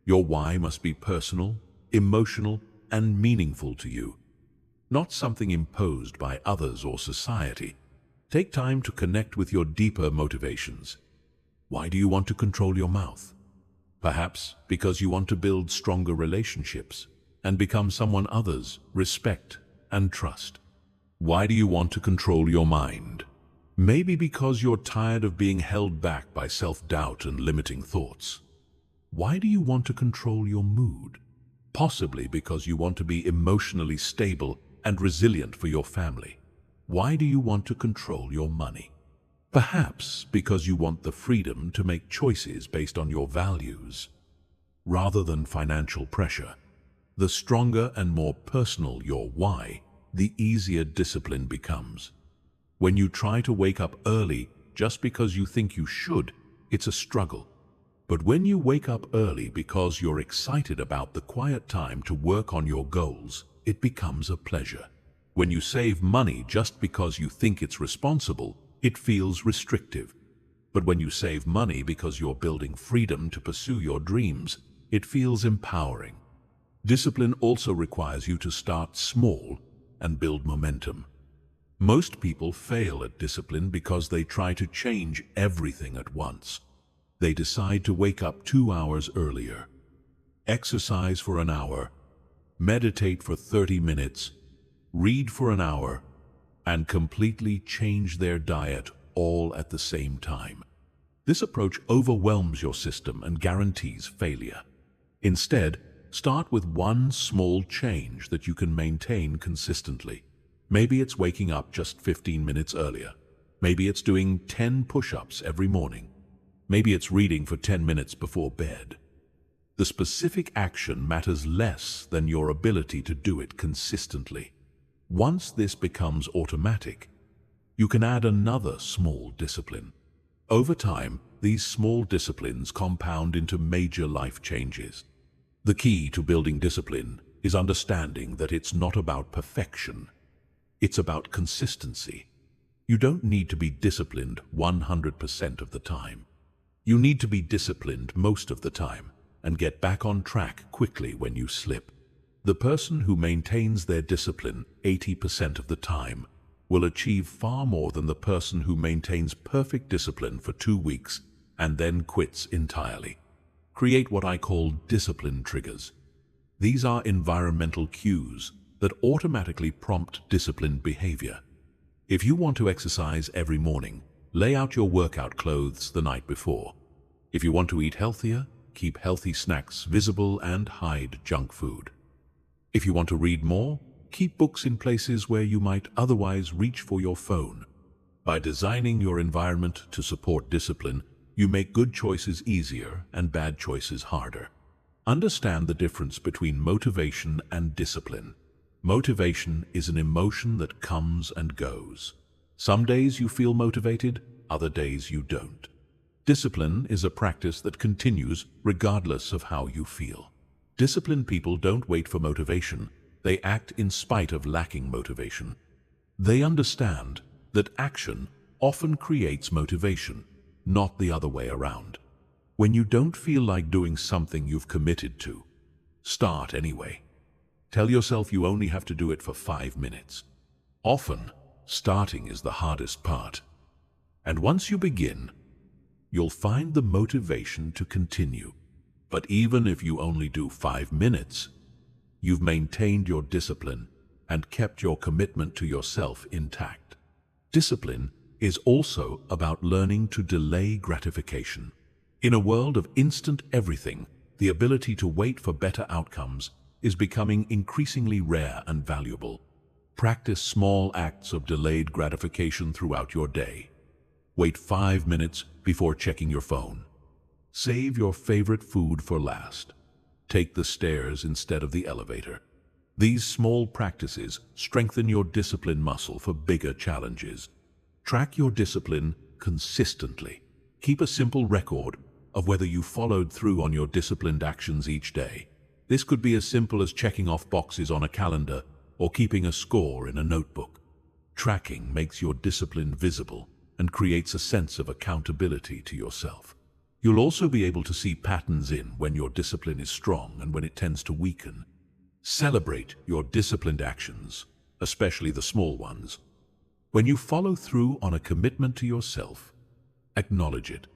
S1: Your why must be personal, emotional, and meaningful to you, not something imposed by others or society. Take time to connect with your deeper motivations. Why do you want to control your mouth? Perhaps because you want to build stronger relationships and become someone others respect and trust. Why do you want to control your mind? Maybe because you're tired of being held back by self-doubt and limiting thoughts. Why do you want to control your mood? Possibly because you want to be emotionally stable and resilient for your family. Why do you want to control your money? Perhaps because you want the freedom to make choices based on your values, rather than financial pressure. The stronger and more personal your why, the easier discipline becomes. When you try to wake up early just because you think you should, it's a struggle. But when you wake up early because you're excited about the quiet time to work on your goals, it becomes a pleasure. When you save money just because you think it's responsible, it feels restrictive. But when you save money because you're building freedom to pursue your dreams, it feels empowering. Discipline also requires you to start small and build momentum. Most people fail at discipline because they try to change everything at once. They decide to wake up 2 hours earlier, exercise for an hour, meditate for 30 minutes, read for an hour, and completely change their diet all at the same time. This approach overwhelms your system and guarantees failure. Instead, start with one small change that you can maintain consistently. Maybe it's waking up just 15 minutes earlier. Maybe it's doing 10 push-ups every morning. Maybe it's reading for 10 minutes before bed. The specific action matters less than your ability to do it consistently. Once this becomes automatic, you can add another small discipline. Over time, these small disciplines compound into major life changes. The key to building discipline is understanding that it's not about perfection. It's about consistency. You don't need to be disciplined 100% of the time. You need to be disciplined most of the time and get back on track quickly when you slip. The person who maintains their discipline 80% of the time will achieve far more than the person who maintains perfect discipline for 2 weeks and then quits entirely. Create what I call discipline triggers. These are environmental cues that automatically prompt disciplined behavior. If you want to exercise every morning, lay out your workout clothes the night before. If you want to eat healthier, keep healthy snacks visible and hide junk food. If you want to read more, keep books in places where you might otherwise reach for your phone. By designing your environment to support discipline, you make good choices easier and bad choices harder. Understand the difference between motivation and discipline. Motivation is an emotion that comes and goes. Some days you feel motivated, other days you don't. Discipline is a practice that continues regardless of how you feel. Disciplined people don't wait for motivation, they act in spite of lacking motivation. They understand that action often creates motivation, not the other way around. When you don't feel like doing something you've committed to, start anyway. Tell yourself you only have to do it for 5 minutes. Often, starting is the hardest part. And once you begin, you'll find the motivation to continue. But even if you only do 5 minutes, you've maintained your discipline and kept your commitment to yourself intact. Discipline is also about learning to delay gratification. In a world of instant everything, the ability to wait for better outcomes is becoming increasingly rare and valuable. Practice small acts of delayed gratification throughout your day. Wait 5 minutes before checking your phone. Save your favorite food for last. Take the stairs instead of the elevator. These small practices strengthen your discipline muscle for bigger challenges. Track your discipline consistently. Keep a simple record of whether you followed through on your disciplined actions each day. This could be as simple as checking off boxes on a calendar or keeping a score in a notebook. Tracking makes your discipline visible and creates a sense of accountability to yourself. You'll also be able to see patterns in when your discipline is strong and when it tends to weaken. Celebrate your disciplined actions, especially the small ones. When you follow through on a commitment to yourself, acknowledge it.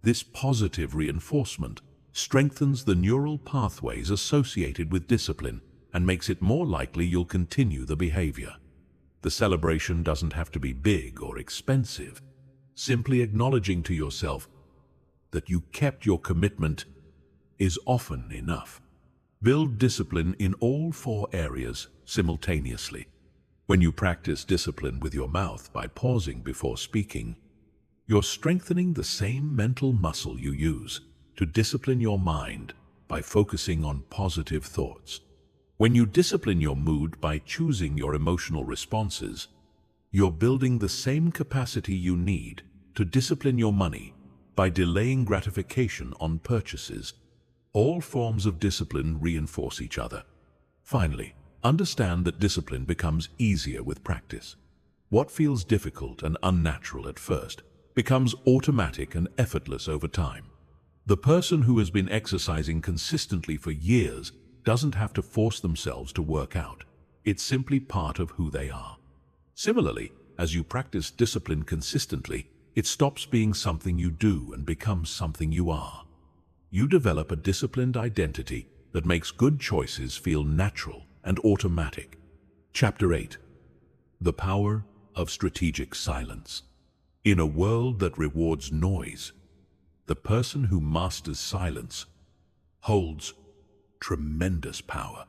S1: This positive reinforcement strengthens the neural pathways associated with discipline and makes it more likely you'll continue the behavior. The celebration doesn't have to be big or expensive. Simply acknowledging to yourself that you kept your commitment is often enough. Build discipline in all 4 areas simultaneously. When you practice discipline with your mouth by pausing before speaking, you're strengthening the same mental muscle you use to discipline your mind by focusing on positive thoughts. When you discipline your mood by choosing your emotional responses, you're building the same capacity you need to discipline your money by delaying gratification on purchases. All forms of discipline reinforce each other. Finally, understand that discipline becomes easier with practice. What feels difficult and unnatural at first becomes automatic and effortless over time. The person who has been exercising consistently for years doesn't have to force themselves to work out. It's simply part of who they are. Similarly, as you practice discipline consistently, it stops being something you do and becomes something you are. You develop a disciplined identity that makes good choices feel natural and automatic. Chapter 8. The Power of Strategic Silence. In a world that rewards noise, the person who masters silence holds tremendous power.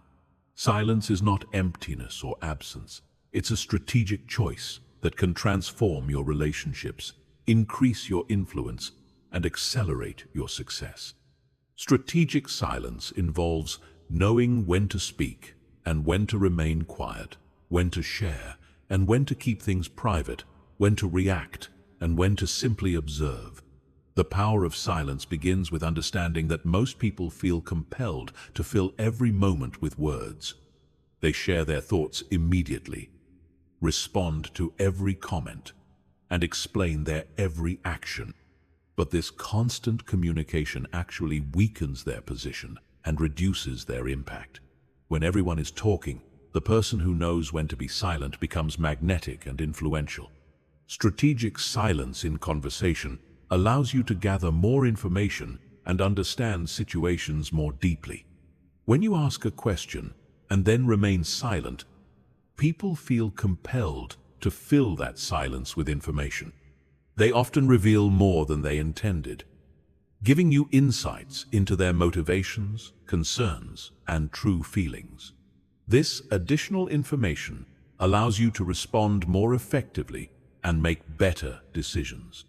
S1: Silence is not emptiness or absence. It's a strategic choice that can transform your relationships, increase your influence, and accelerate your success. Strategic silence involves knowing when to speak and when to remain quiet, when to share and when to keep things private, when to react and when to simply observe. The power of silence begins with understanding that most people feel compelled to fill every moment with words. They share their thoughts immediately, respond to every comment, and explain their every action. But this constant communication actually weakens their position and reduces their impact. When everyone is talking, the person who knows when to be silent becomes magnetic and influential. Strategic silence in conversation allows you to gather more information and understand situations more deeply. When you ask a question and then remain silent, people feel compelled to fill that silence with information. They often reveal more than they intended, giving you insights into their motivations, concerns, and true feelings. This additional information allows you to respond more effectively and make better decisions.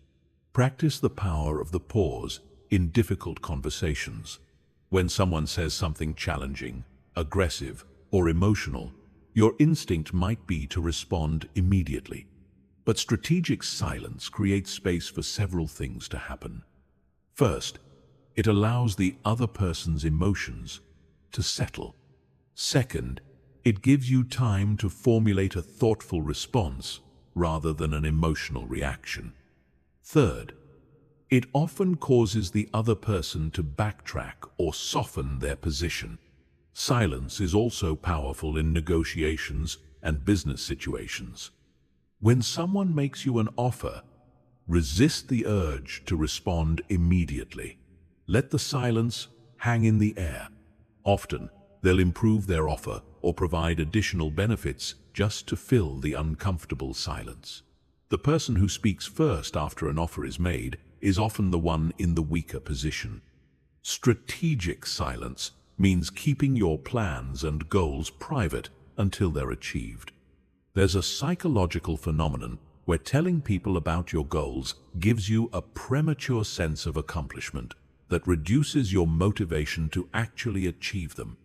S1: Practice the power of the pause in difficult conversations. When someone says something challenging, aggressive, or emotional, your instinct might be to respond immediately. But strategic silence creates space for several things to happen. First, it allows the other person's emotions to settle. Second, it gives you time to formulate a thoughtful response rather than an emotional reaction. Third, it often causes the other person to backtrack or soften their position. Silence is also powerful in negotiations and business situations. When someone makes you an offer, resist the urge to respond immediately. Let the silence hang in the air. Often, they'll improve their offer or provide additional benefits just to fill the uncomfortable silence. The person who speaks first after an offer is made is often the one in the weaker position. Strategic silence means keeping your plans and goals private until they're achieved. There's a psychological phenomenon where telling people about your goals gives you a premature sense of accomplishment that reduces your motivation to actually achieve them.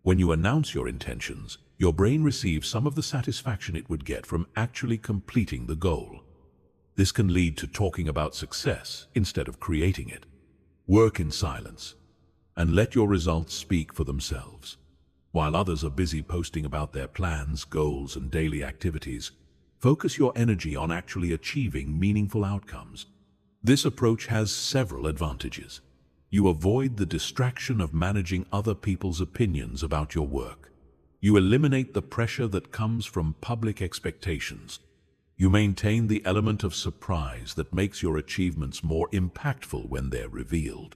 S1: When you announce your intentions, your brain receives some of the satisfaction it would get from actually completing the goal. This can lead to talking about success instead of creating it. Work in silence and let your results speak for themselves. While others are busy posting about their plans, goals, and daily activities, focus your energy on actually achieving meaningful outcomes. This approach has several advantages. You avoid the distraction of managing other people's opinions about your work. You eliminate the pressure that comes from public expectations. You maintain the element of surprise that makes your achievements more impactful when they're revealed.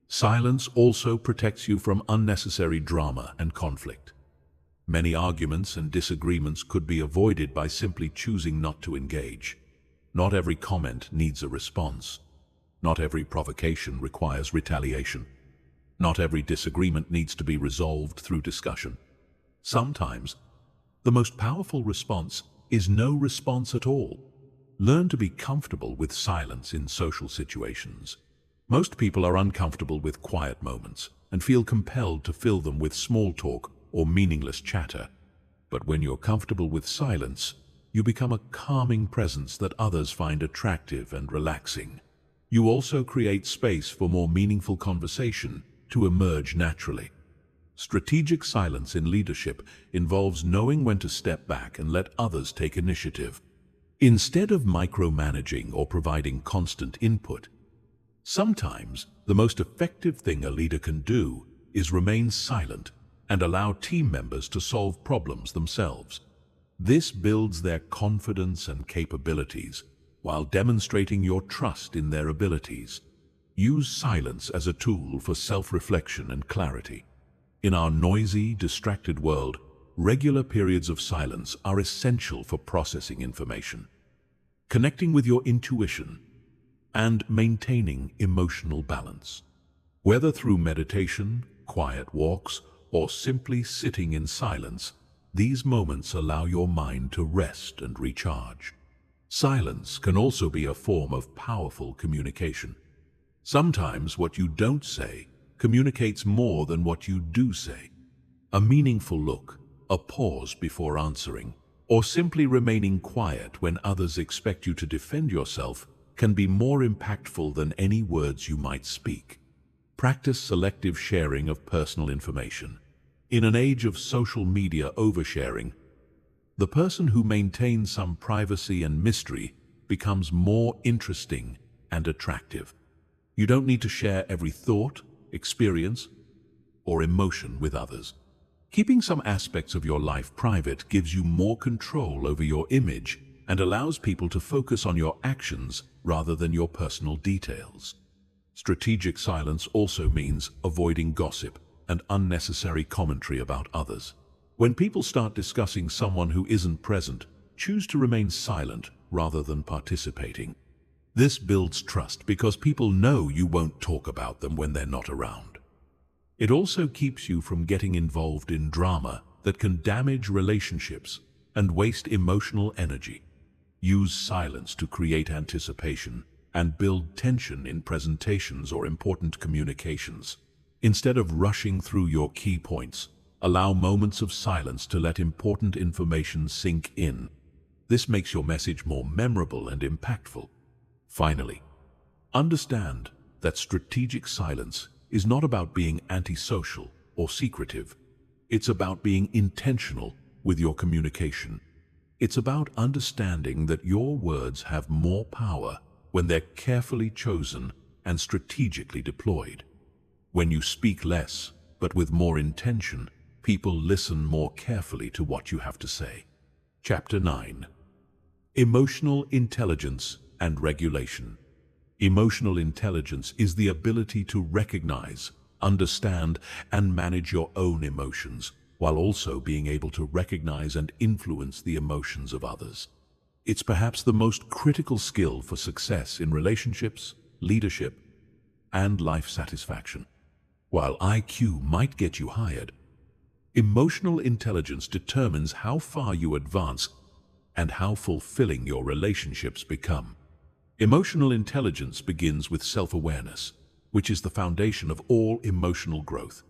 S1: Silence also protects you from unnecessary drama and conflict. Many arguments and disagreements could be avoided by simply choosing not to engage. Not every comment needs a response. Not every provocation requires retaliation. Not every disagreement needs to be resolved through discussion. Sometimes, the most powerful response is no response at all. Learn to be comfortable with silence in social situations. Most people are uncomfortable with quiet moments and feel compelled to fill them with small talk or meaningless chatter. But when you're comfortable with silence, you become a calming presence that others find attractive and relaxing. You also create space for more meaningful conversation to emerge naturally. Strategic silence in leadership involves knowing when to step back and let others take initiative. Instead of micromanaging or providing constant input, sometimes the most effective thing a leader can do is remain silent and allow team members to solve problems themselves. This builds their confidence and capabilities while demonstrating your trust in their abilities. Use silence as a tool for self-reflection and clarity. In our noisy, distracted world, regular periods of silence are essential for processing information, connecting with your intuition, and maintaining emotional balance. Whether through meditation, quiet walks, or simply sitting in silence, these moments allow your mind to rest and recharge. Silence can also be a form of powerful communication. Sometimes what you don't say communicates more than what you do say. A meaningful look, a pause before answering, or simply remaining quiet when others expect you to defend yourself can be more impactful than any words you might speak. Practice selective sharing of personal information. In an age of social media oversharing, the person who maintains some privacy and mystery becomes more interesting and attractive. You don't need to share every thought, experience, or emotion with others. Keeping some aspects of your life private gives you more control over your image and allows people to focus on your actions rather than your personal details. Strategic silence also means avoiding gossip and unnecessary commentary about others. When people start discussing someone who isn't present, choose to remain silent rather than participating. This builds trust because people know you won't talk about them when they're not around. It also keeps you from getting involved in drama that can damage relationships and waste emotional energy. Use silence to create anticipation and build tension in presentations or important communications. Instead of rushing through your key points, allow moments of silence to let important information sink in. This makes your message more memorable and impactful. Finally, understand that strategic silence is not about being antisocial or secretive. It's about being intentional with your communication. It's about understanding that your words have more power when they're carefully chosen and strategically deployed. When you speak less, but with more intention, people listen more carefully to what you have to say. Chapter 9. Emotional Intelligence and Regulation. Emotional intelligence is the ability to recognize, understand, and manage your own emotions, while also being able to recognize and influence the emotions of others. It's perhaps the most critical skill for success in relationships, leadership, and life satisfaction. While IQ might get you hired, emotional intelligence determines how far you advance and how fulfilling your relationships become. Emotional intelligence begins with self-awareness, which is the foundation of all emotional growth.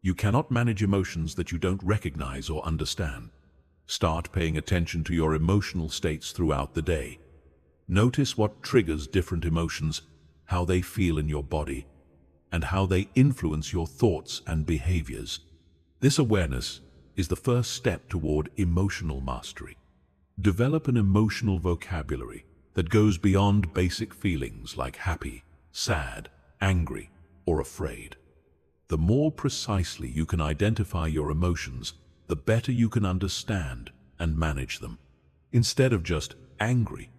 S1: You cannot manage emotions that you don't recognize or understand. Start paying attention to your emotional states throughout the day. Notice what triggers different emotions, how they feel in your body, and how they influence your thoughts and behaviors. This awareness is the first step toward emotional mastery. Develop an emotional vocabulary that goes beyond basic feelings like happy, sad, angry, or afraid. The more precisely you can identify your emotions, the better you can understand and manage them. Instead of just angry,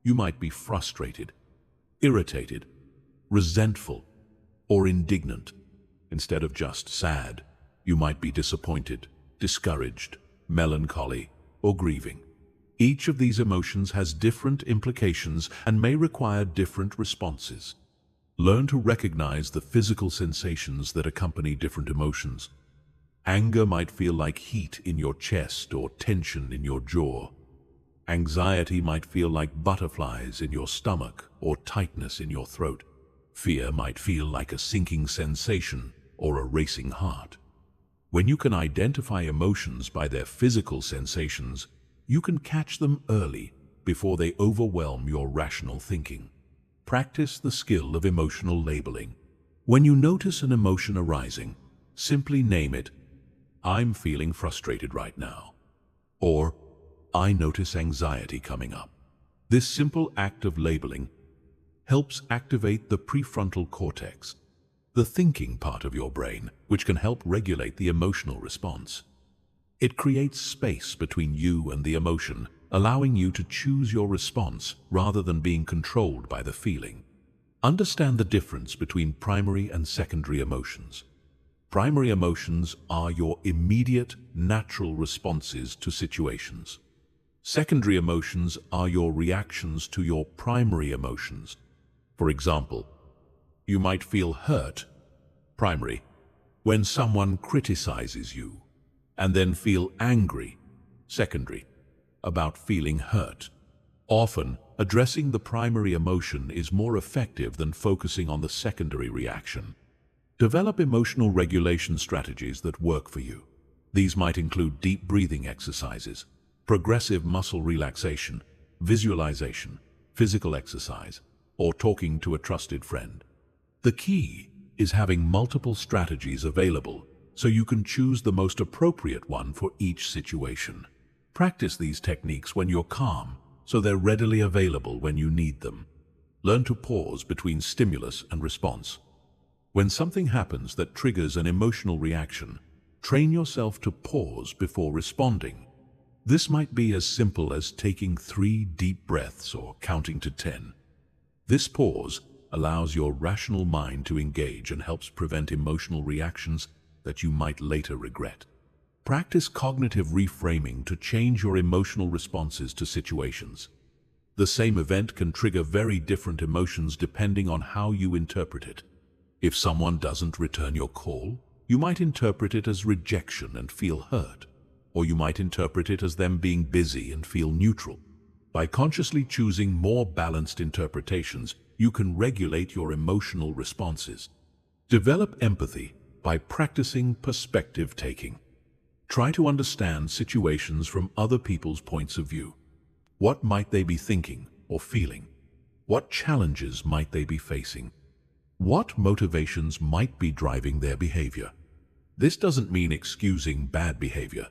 S1: you might be frustrated, irritated, resentful, or indignant. Instead of just sad, you might be disappointed, discouraged, melancholy, or grieving. Each of these emotions has different implications and may require different responses. Learn to recognize the physical sensations that accompany different emotions. Anger might feel like heat in your chest or tension in your jaw. Anxiety might feel like butterflies in your stomach or tightness in your throat. Fear might feel like a sinking sensation or a racing heart. When you can identify emotions by their physical sensations, you can catch them early before they overwhelm your rational thinking. Practice the skill of emotional labeling. When you notice an emotion arising, simply name it. I'm feeling frustrated right now. Or, I notice anxiety coming up. This simple act of labeling helps activate the prefrontal cortex, the thinking part of your brain, which can help regulate the emotional response. It creates space between you and the emotion, allowing you to choose your response rather than being controlled by the feeling. Understand the difference between primary and secondary emotions. Primary emotions are your immediate, natural responses to situations. Secondary emotions are your reactions to your primary emotions. For example, you might feel hurt, primary, when someone criticizes you, and then feel angry, secondary, about feeling hurt. Often, addressing the primary emotion is more effective than focusing on the secondary reaction. Develop emotional regulation strategies that work for you. These might include deep breathing exercises, progressive muscle relaxation, visualization, physical exercise, or talking to a trusted friend. The key is having multiple strategies available so you can choose the most appropriate one for each situation. Practice these techniques when you're calm so they're readily available when you need them. Learn to pause between stimulus and response. When something happens that triggers an emotional reaction, train yourself to pause before responding. This might be as simple as taking 3 deep breaths or counting to 10. This pause allows your rational mind to engage and helps prevent emotional reactions that you might later regret. Practice cognitive reframing to change your emotional responses to situations. The same event can trigger very different emotions depending on how you interpret it. If someone doesn't return your call, you might interpret it as rejection and feel hurt, or you might interpret it as them being busy and feel neutral. By consciously choosing more balanced interpretations, you can regulate your emotional responses. Develop empathy by practicing perspective taking. Try to understand situations from other people's points of view. What might they be thinking or feeling? What challenges might they be facing? What motivations might be driving their behavior? This doesn't mean excusing bad behavior,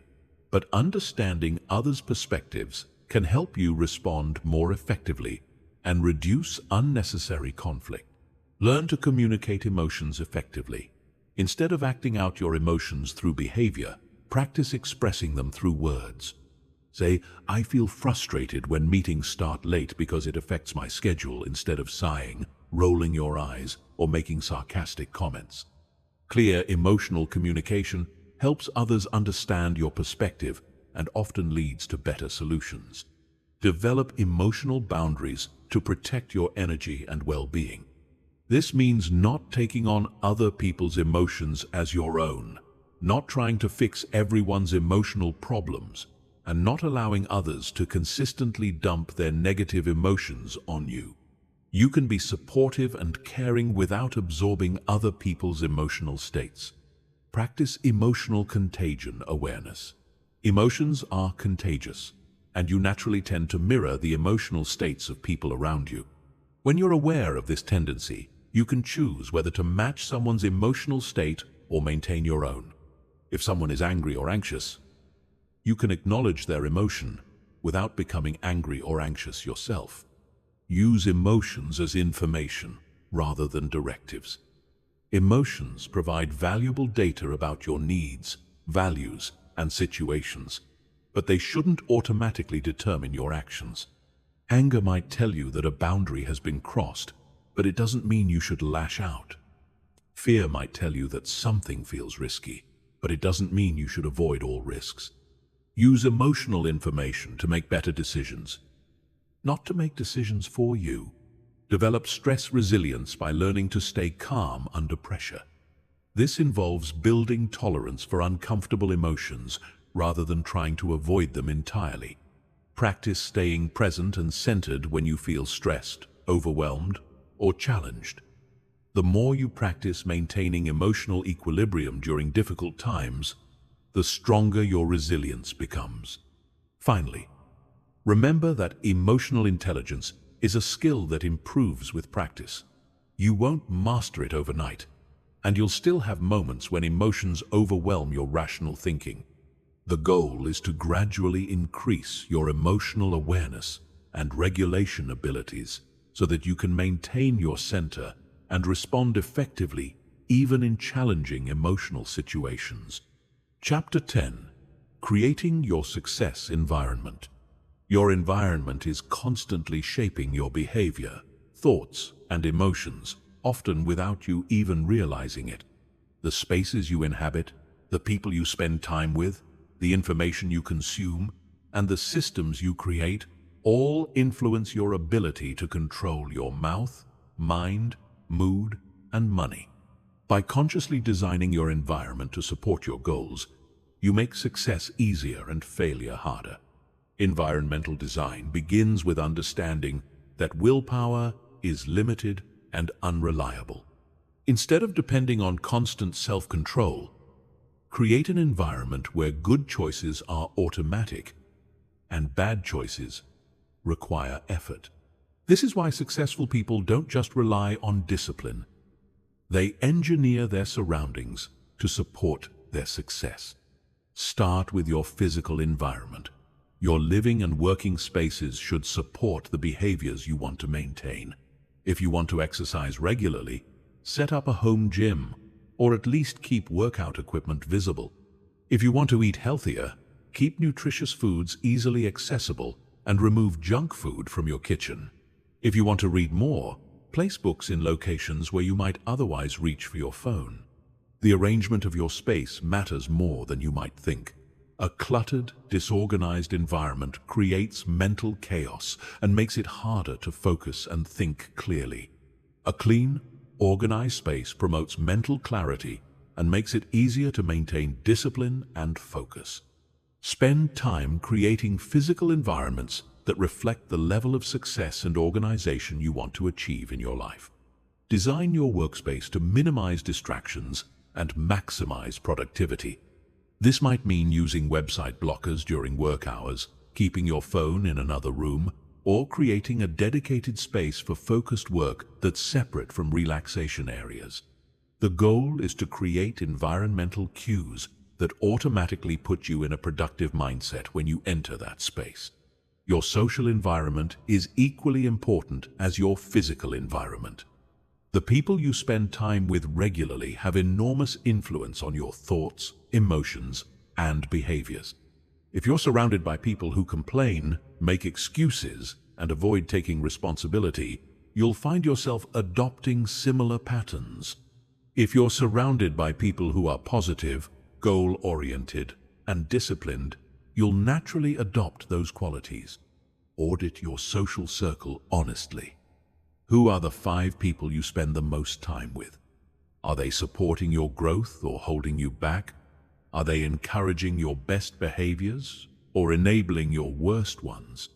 S1: but understanding others' perspectives can help you respond more effectively and reduce unnecessary conflict. Learn to communicate emotions effectively. Instead of acting out your emotions through behavior, practice expressing them through words. Say, I feel frustrated when meetings start late because it affects my schedule, instead of sighing, rolling your eyes, or making sarcastic comments. Clear emotional communication helps others understand your perspective and often leads to better solutions. Develop emotional boundaries to protect your energy and well-being. This means not taking on other people's emotions as your own, not trying to fix everyone's emotional problems, and not allowing others to consistently dump their negative emotions on you. You can be supportive and caring without absorbing other people's emotional states. Practice emotional contagion awareness. Emotions are contagious, and you naturally tend to mirror the emotional states of people around you. When you're aware of this tendency, you can choose whether to match someone's emotional state or maintain your own. If someone is angry or anxious, you can acknowledge their emotion without becoming angry or anxious yourself. Use emotions as information rather than directives. Emotions provide valuable data about your needs, values, and situations, but they shouldn't automatically determine your actions. Anger might tell you that a boundary has been crossed, but it doesn't mean you should lash out. Fear might tell you that something feels risky, but it doesn't mean you should avoid all risks. Use emotional information to make better decisions, not to make decisions for you. Develop stress resilience by learning to stay calm under pressure. This involves building tolerance for uncomfortable emotions rather than trying to avoid them entirely. Practice staying present and centered when you feel stressed, overwhelmed, or challenged. The more you practice maintaining emotional equilibrium during difficult times, the stronger your resilience becomes. Finally, remember that emotional intelligence is a skill that improves with practice. You won't master it overnight, and you'll still have moments when emotions overwhelm your rational thinking. The goal is to gradually increase your emotional awareness and regulation abilities so that you can maintain your center and respond effectively even in challenging emotional situations. Chapter 10. Creating your success environment. Your environment is constantly shaping your behavior, thoughts, and emotions, often without you even realizing it. The spaces you inhabit, the people you spend time with, the information you consume, and the systems you create all influence your ability to control your mouth, mind, mood, and money. By consciously designing your environment to support your goals, you make success easier and failure harder. Environmental design begins with understanding that willpower is limited and unreliable. Instead of depending on constant self-control, create an environment where good choices are automatic and bad choices require effort. This is why successful people don't just rely on discipline. They engineer their surroundings to support their success. Start with your physical environment. Your living and working spaces should support the behaviors you want to maintain. If you want to exercise regularly, set up a home gym, or at least keep workout equipment visible. If you want to eat healthier, keep nutritious foods easily accessible and remove junk food from your kitchen. If you want to read more, place books in locations where you might otherwise reach for your phone. The arrangement of your space matters more than you might think. A cluttered, disorganized environment creates mental chaos and makes it harder to focus and think clearly. A clean, organized space promotes mental clarity and makes it easier to maintain discipline and focus. Spend time creating physical environments that reflect the level of success and organization you want to achieve in your life. Design your workspace to minimize distractions and maximize productivity. This might mean using website blockers during work hours, keeping your phone in another room, or creating a dedicated space for focused work that's separate from relaxation areas. The goal is to create environmental cues that automatically put you in a productive mindset when you enter that space. Your social environment is equally important as your physical environment. The people you spend time with regularly have enormous influence on your thoughts, emotions, and behaviors. If you're surrounded by people who complain, make excuses, and avoid taking responsibility, you'll find yourself adopting similar patterns. If you're surrounded by people who are positive, goal-oriented, and disciplined, you'll naturally adopt those qualities. Audit your social circle honestly. Who are the 5 people you spend the most time with? Are they supporting your growth or holding you back? Are they encouraging your best behaviors or enabling your worst ones?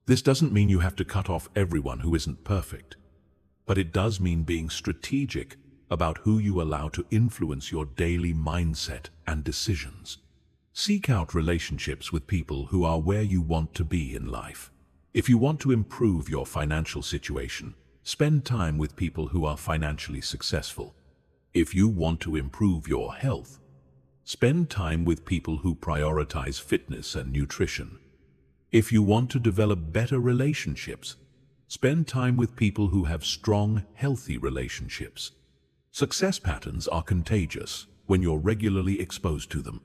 S1: This doesn't mean you have to cut off everyone who isn't perfect, but it does mean being strategic about who you allow to influence your daily mindset and decisions. Seek out relationships with people who are where you want to be in life. If you want to improve your financial situation, spend time with people who are financially successful. If you want to improve your health, spend time with people who prioritize fitness and nutrition. If you want to develop better relationships, spend time with people who have strong, healthy relationships. Success patterns are contagious when you're regularly exposed to them.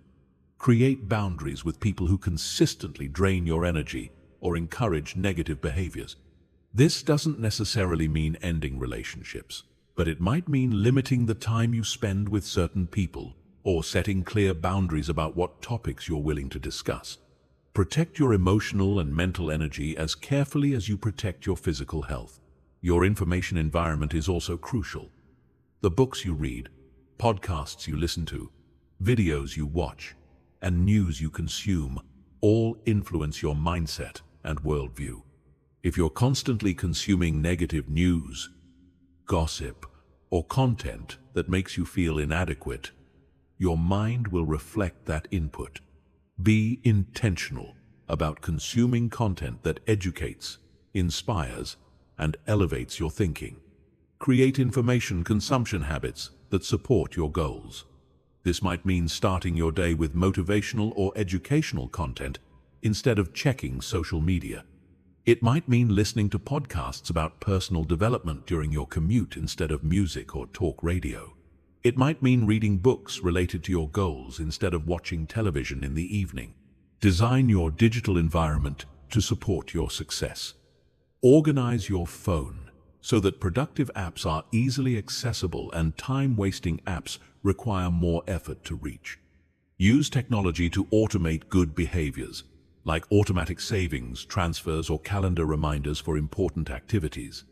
S1: Create boundaries with people who consistently drain your energy or encourage negative behaviors. This doesn't necessarily mean ending relationships, but it might mean limiting the time you spend with certain people or setting clear boundaries about what topics you're willing to discuss. Protect your emotional and mental energy as carefully as you protect your physical health. Your information environment is also crucial. The books you read, podcasts you listen to, videos you watch, and news you consume all influence your mindset and worldview. If you're constantly consuming negative news, gossip, or content that makes you feel inadequate, your mind will reflect that input. Be intentional about consuming content that educates, inspires, and elevates your thinking. Create information consumption habits that support your goals. This might mean starting your day with motivational or educational content instead of checking social media. It might mean listening to podcasts about personal development during your commute instead of music or talk radio. It might mean reading books related to your goals instead of watching television in the evening. Design your digital environment to support your success. Organize your phone so that productive apps are easily accessible and time-wasting apps require more effort to reach. Use technology to automate good behaviors, like automatic savings, transfers, or calendar reminders for important activities.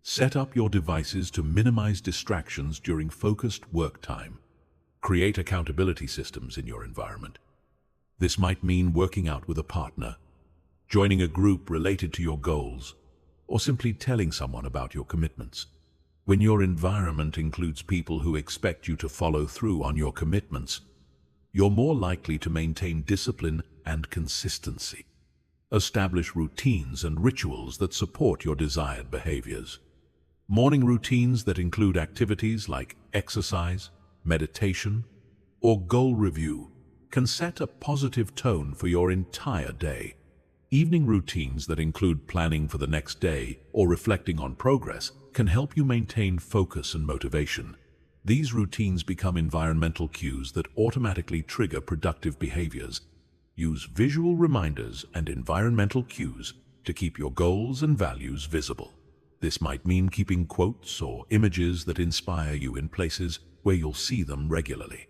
S1: Set up your devices to minimize distractions during focused work time. Create accountability systems in your environment. This might mean working out with a partner, joining a group related to your goals, or simply telling someone about your commitments. When your environment includes people who expect you to follow through on your commitments, you're more likely to maintain discipline and consistency. Establish routines and rituals that support your desired behaviors. Morning routines that include activities like exercise, meditation, or goal review can set a positive tone for your entire day. Evening routines that include planning for the next day or reflecting on progress can help you maintain focus and motivation. These routines become environmental cues that automatically trigger productive behaviors. Use visual reminders and environmental cues to keep your goals and values visible. This might mean keeping quotes or images that inspire you in places where you'll see them regularly.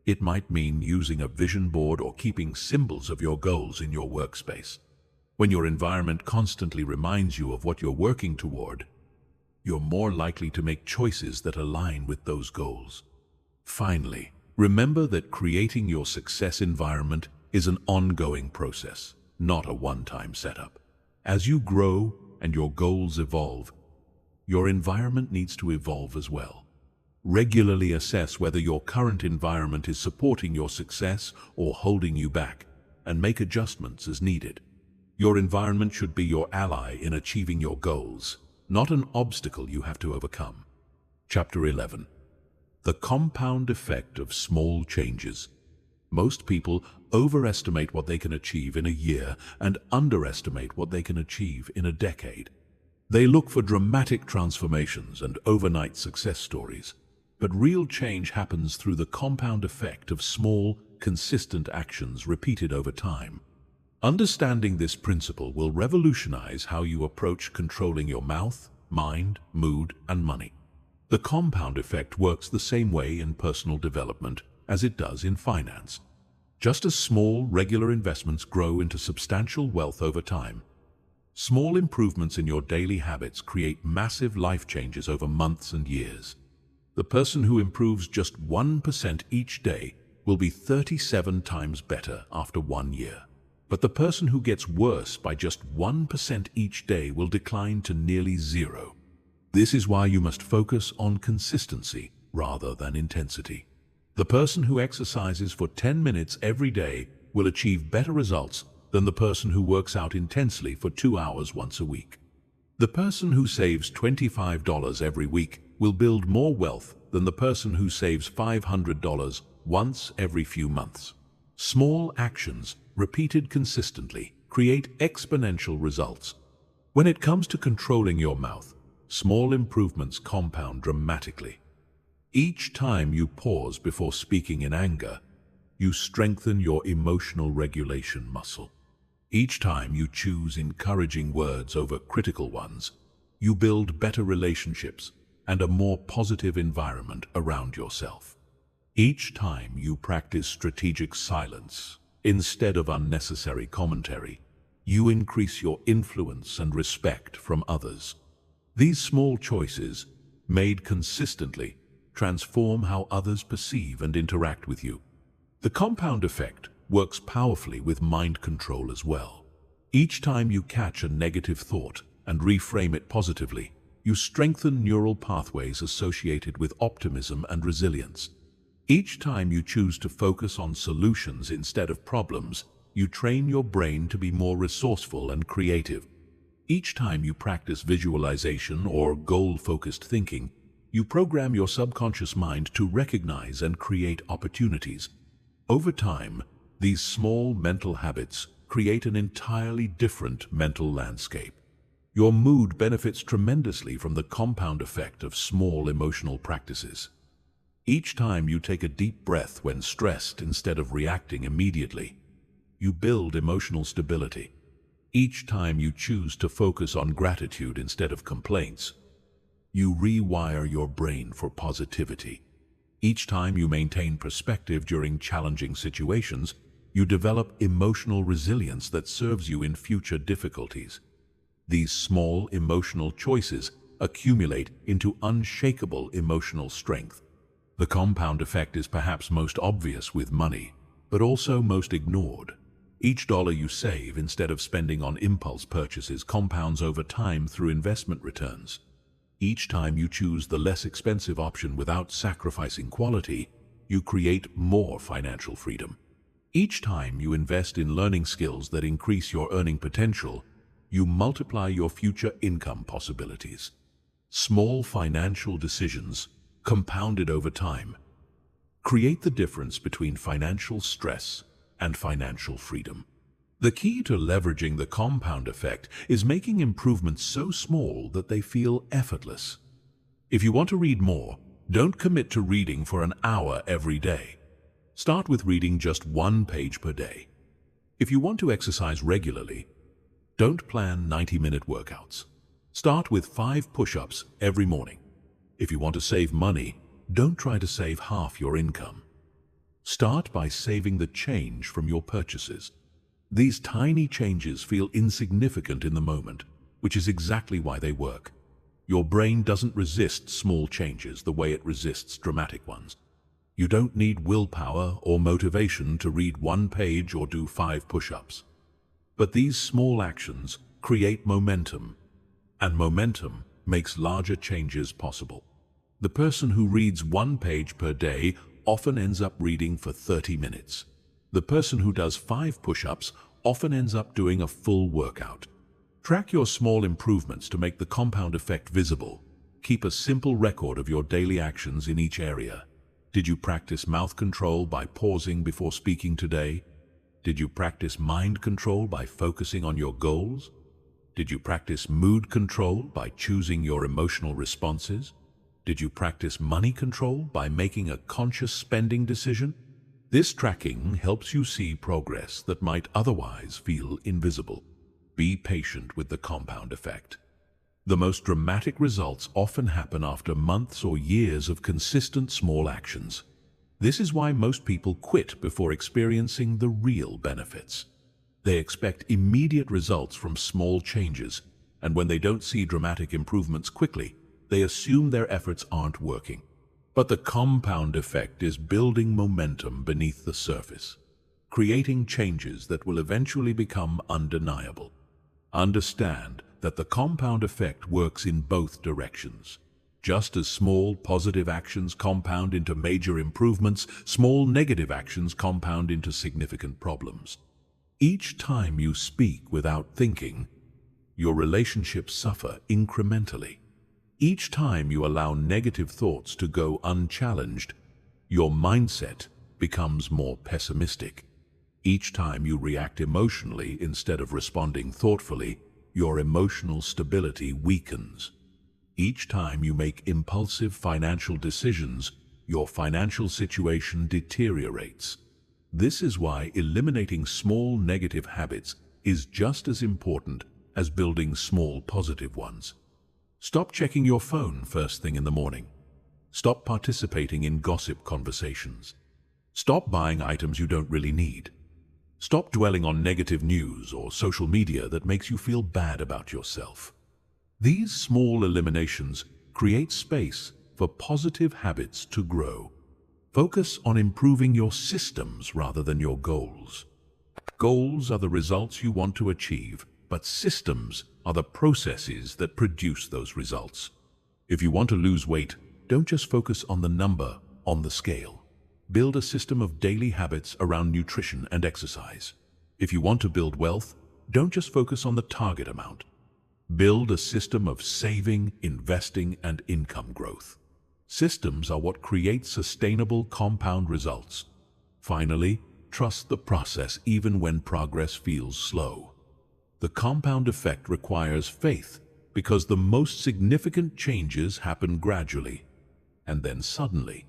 S1: It might mean using a vision board or keeping symbols of your goals in your workspace. When your environment constantly reminds you of what you're working toward, you're more likely to make choices that align with those goals. Finally, remember that creating your success environment is an ongoing process, not a one-time setup. As you grow and your goals evolve, your environment needs to evolve as well. Regularly assess whether your current environment is supporting your success or holding you back, and make adjustments as needed. Your environment should be your ally in achieving your goals, not an obstacle you have to overcome. Chapter 11. The compound effect of small changes. Most people overestimate what they can achieve in a year and underestimate what they can achieve in a decade. They look for dramatic transformations and overnight success stories, but real change happens through the compound effect of small, consistent actions repeated over time. Understanding this principle will revolutionize how you approach controlling your mouth, mind, mood, and money. The compound effect works the same way in personal development as it does in finance. Just as small, regular investments grow into substantial wealth over time, small improvements in your daily habits create massive life changes over months and years. The person who improves just 1% each day will be 37 times better after 1 year. But the person who gets worse by just 1% each day will decline to nearly zero. This is why you must focus on consistency rather than intensity. The person who exercises for 10 minutes every day will achieve better results than the person who works out intensely for 2 hours once a week. The person who saves $25 every week will build more wealth than the person who saves $500 once every few months. Small actions, repeated consistently, create exponential results. When it comes to controlling your mouth, small improvements compound dramatically. Each time you pause before speaking in anger, you strengthen your emotional regulation muscle. Each time you choose encouraging words over critical ones, you build better relationships and a more positive environment around yourself. Each time you practice strategic silence, instead of unnecessary commentary, you increase your influence and respect from others. These small choices, made consistently, transform how others perceive and interact with you. The compound effect works powerfully with mind control as well. Each time you catch a negative thought and reframe it positively, you strengthen neural pathways associated with optimism and resilience. Each time you choose to focus on solutions instead of problems, you train your brain to be more resourceful and creative. Each time you practice visualization or goal-focused thinking, you program your subconscious mind to recognize and create opportunities. Over time, these small mental habits create an entirely different mental landscape. Your mood benefits tremendously from the compound effect of small emotional practices. Each time you take a deep breath when stressed instead of reacting immediately, you build emotional stability. Each time you choose to focus on gratitude instead of complaints, you rewire your brain for positivity. Each time you maintain perspective during challenging situations, you develop emotional resilience that serves you in future difficulties. These small emotional choices accumulate into unshakable emotional strength. The compound effect is perhaps most obvious with money, but also most ignored. Each dollar you save instead of spending on impulse purchases compounds over time through investment returns. Each time you choose the less expensive option without sacrificing quality, you create more financial freedom. Each time you invest in learning skills that increase your earning potential, you multiply your future income possibilities. Small financial decisions, compounded over time, create the difference between financial stress and financial freedom. The key to leveraging the compound effect is making improvements so small that they feel effortless. If you want to read more, don't commit to reading for an hour every day. Start with reading just 1 page per day. If you want to exercise regularly, don't plan 90-minute workouts. Start with 5 push-ups every morning. If you want to save money, don't try to save half your income. Start by saving the change from your purchases. These tiny changes feel insignificant in the moment, which is exactly why they work. Your brain doesn't resist small changes the way it resists dramatic ones. You don't need willpower or motivation to read 1 page or do 5 push-ups. But these small actions create momentum, and momentum makes larger changes possible. The person who reads 1 page per day often ends up reading for 30 minutes. The person who does 5 push-ups often ends up doing a full workout. Track your small improvements to make the compound effect visible. Keep a simple record of your daily actions in each area. Did you practice mouth control by pausing before speaking today? Did you practice mind control by focusing on your goals? Did you practice mood control by choosing your emotional responses? Did you practice money control by making a conscious spending decision? This tracking helps you see progress that might otherwise feel invisible. Be patient with the compound effect. The most dramatic results often happen after months or years of consistent small actions. This is why most people quit before experiencing the real benefits. They expect immediate results from small changes, and when they don't see dramatic improvements quickly, they assume their efforts aren't working. But the compound effect is building momentum beneath the surface, creating changes that will eventually become undeniable. Understand that the compound effect works in both directions. Just as small positive actions compound into major improvements, small negative actions compound into significant problems. Each time you speak without thinking, your relationships suffer incrementally. Each time you allow negative thoughts to go unchallenged, your mindset becomes more pessimistic. Each time you react emotionally instead of responding thoughtfully, your emotional stability weakens. Each time you make impulsive financial decisions, your financial situation deteriorates. This is why eliminating small negative habits is just as important as building small positive ones. Stop checking your phone first thing in the morning. Stop participating in gossip conversations. Stop buying items you don't really need. Stop dwelling on negative news or social media that makes you feel bad about yourself. These small eliminations create space for positive habits to grow. Focus on improving your systems rather than your goals. Goals are the results you want to achieve, but systems are the processes that produce those results. If you want to lose weight, don't just focus on the number on the scale. Build a system of daily habits around nutrition and exercise. If you want to build wealth, don't just focus on the target amount. Build a system of saving, investing, and income growth. Systems are what create sustainable compound results. Finally, trust the process even when progress feels slow. The compound effect requires faith because the most significant changes happen gradually. And then suddenly,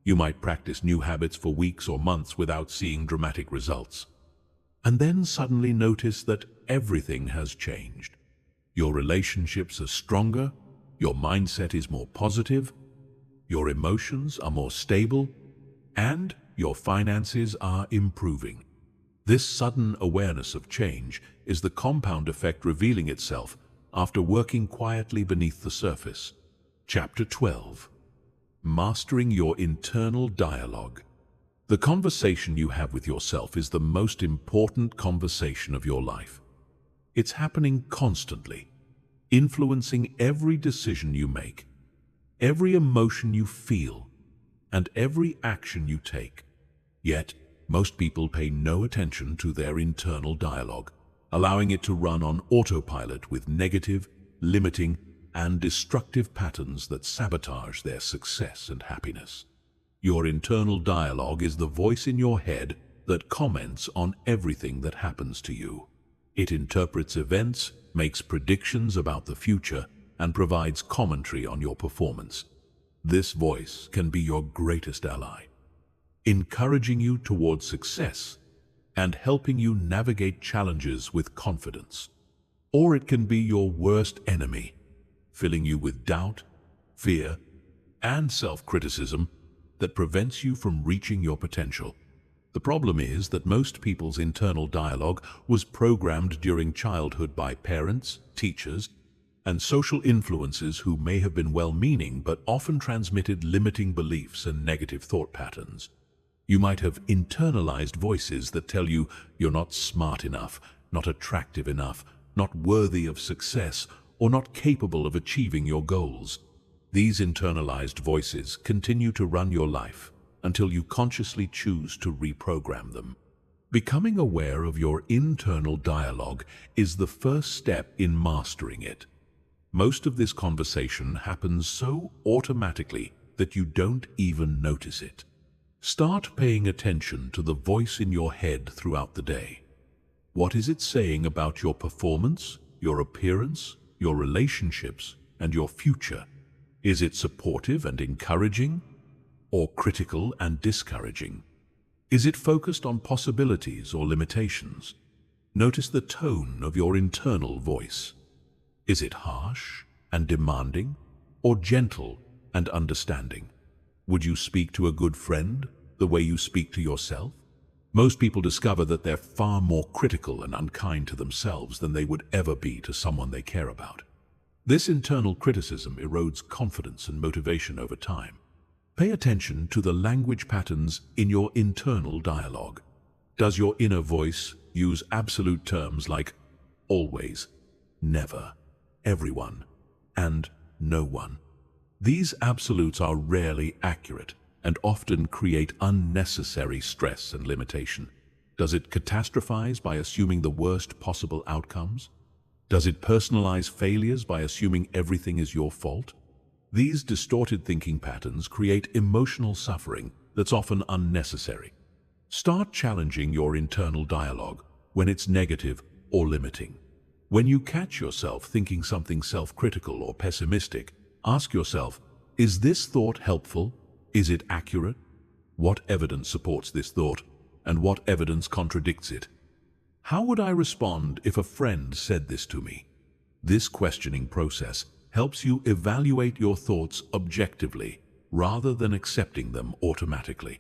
S1: you might practice new habits for weeks or months without seeing dramatic results. And then suddenly notice that everything has changed. Your relationships are stronger, your mindset is more positive, your emotions are more stable, and your finances are improving. This sudden awareness of change is the compound effect revealing itself after working quietly beneath the surface. Chapter 12. Mastering your internal dialogue. The conversation you have with yourself is the most important conversation of your life. It's happening constantly, influencing every decision you make, every emotion you feel, and every action you take. Yet, most people pay no attention to their internal dialogue, allowing it to run on autopilot with negative, limiting, and destructive patterns that sabotage their success and happiness. Your internal dialogue is the voice in your head that comments on everything that happens to you. It interprets events, makes predictions about the future, and provides commentary on your performance. This voice can be your greatest ally, encouraging you towards success and helping you navigate challenges with confidence. Or it can be your worst enemy, filling you with doubt, fear, and self-criticism that prevents you from reaching your potential. The problem is that most people's internal dialogue was programmed during childhood by parents, teachers, and social influences who may have been well-meaning but often transmitted limiting beliefs and negative thought patterns. You might have internalized voices that tell you you're not smart enough, not attractive enough, not worthy of success, or not capable of achieving your goals. These internalized voices continue to run your life until you consciously choose to reprogram them. Becoming aware of your internal dialogue is the first step in mastering it. Most of this conversation happens so automatically that you don't even notice it. Start paying attention to the voice in your head throughout the day. What is it saying about your performance, your appearance, your relationships, and your future? Is it supportive and encouraging, or critical and discouraging? Is it focused on possibilities or limitations? Notice the tone of your internal voice. Is it harsh and demanding, or gentle and understanding? Would you speak to a good friend the way you speak to yourself? Most people discover that they're far more critical and unkind to themselves than they would ever be to someone they care about. This internal criticism erodes confidence and motivation over time. Pay attention to the language patterns in your internal dialogue. Does your inner voice use absolute terms like always, never, everyone, and no one? These absolutes are rarely accurate and often create unnecessary stress and limitation. Does it catastrophize by assuming the worst possible outcomes? Does it personalize failures by assuming everything is your fault? These distorted thinking patterns create emotional suffering that's often unnecessary. Start challenging your internal dialogue when it's negative or limiting. When you catch yourself thinking something self-critical or pessimistic, ask yourself, is this thought helpful? Is it accurate? What evidence supports this thought, and what evidence contradicts it? How would I respond if a friend said this to me? This questioning process helps you evaluate your thoughts objectively rather than accepting them automatically.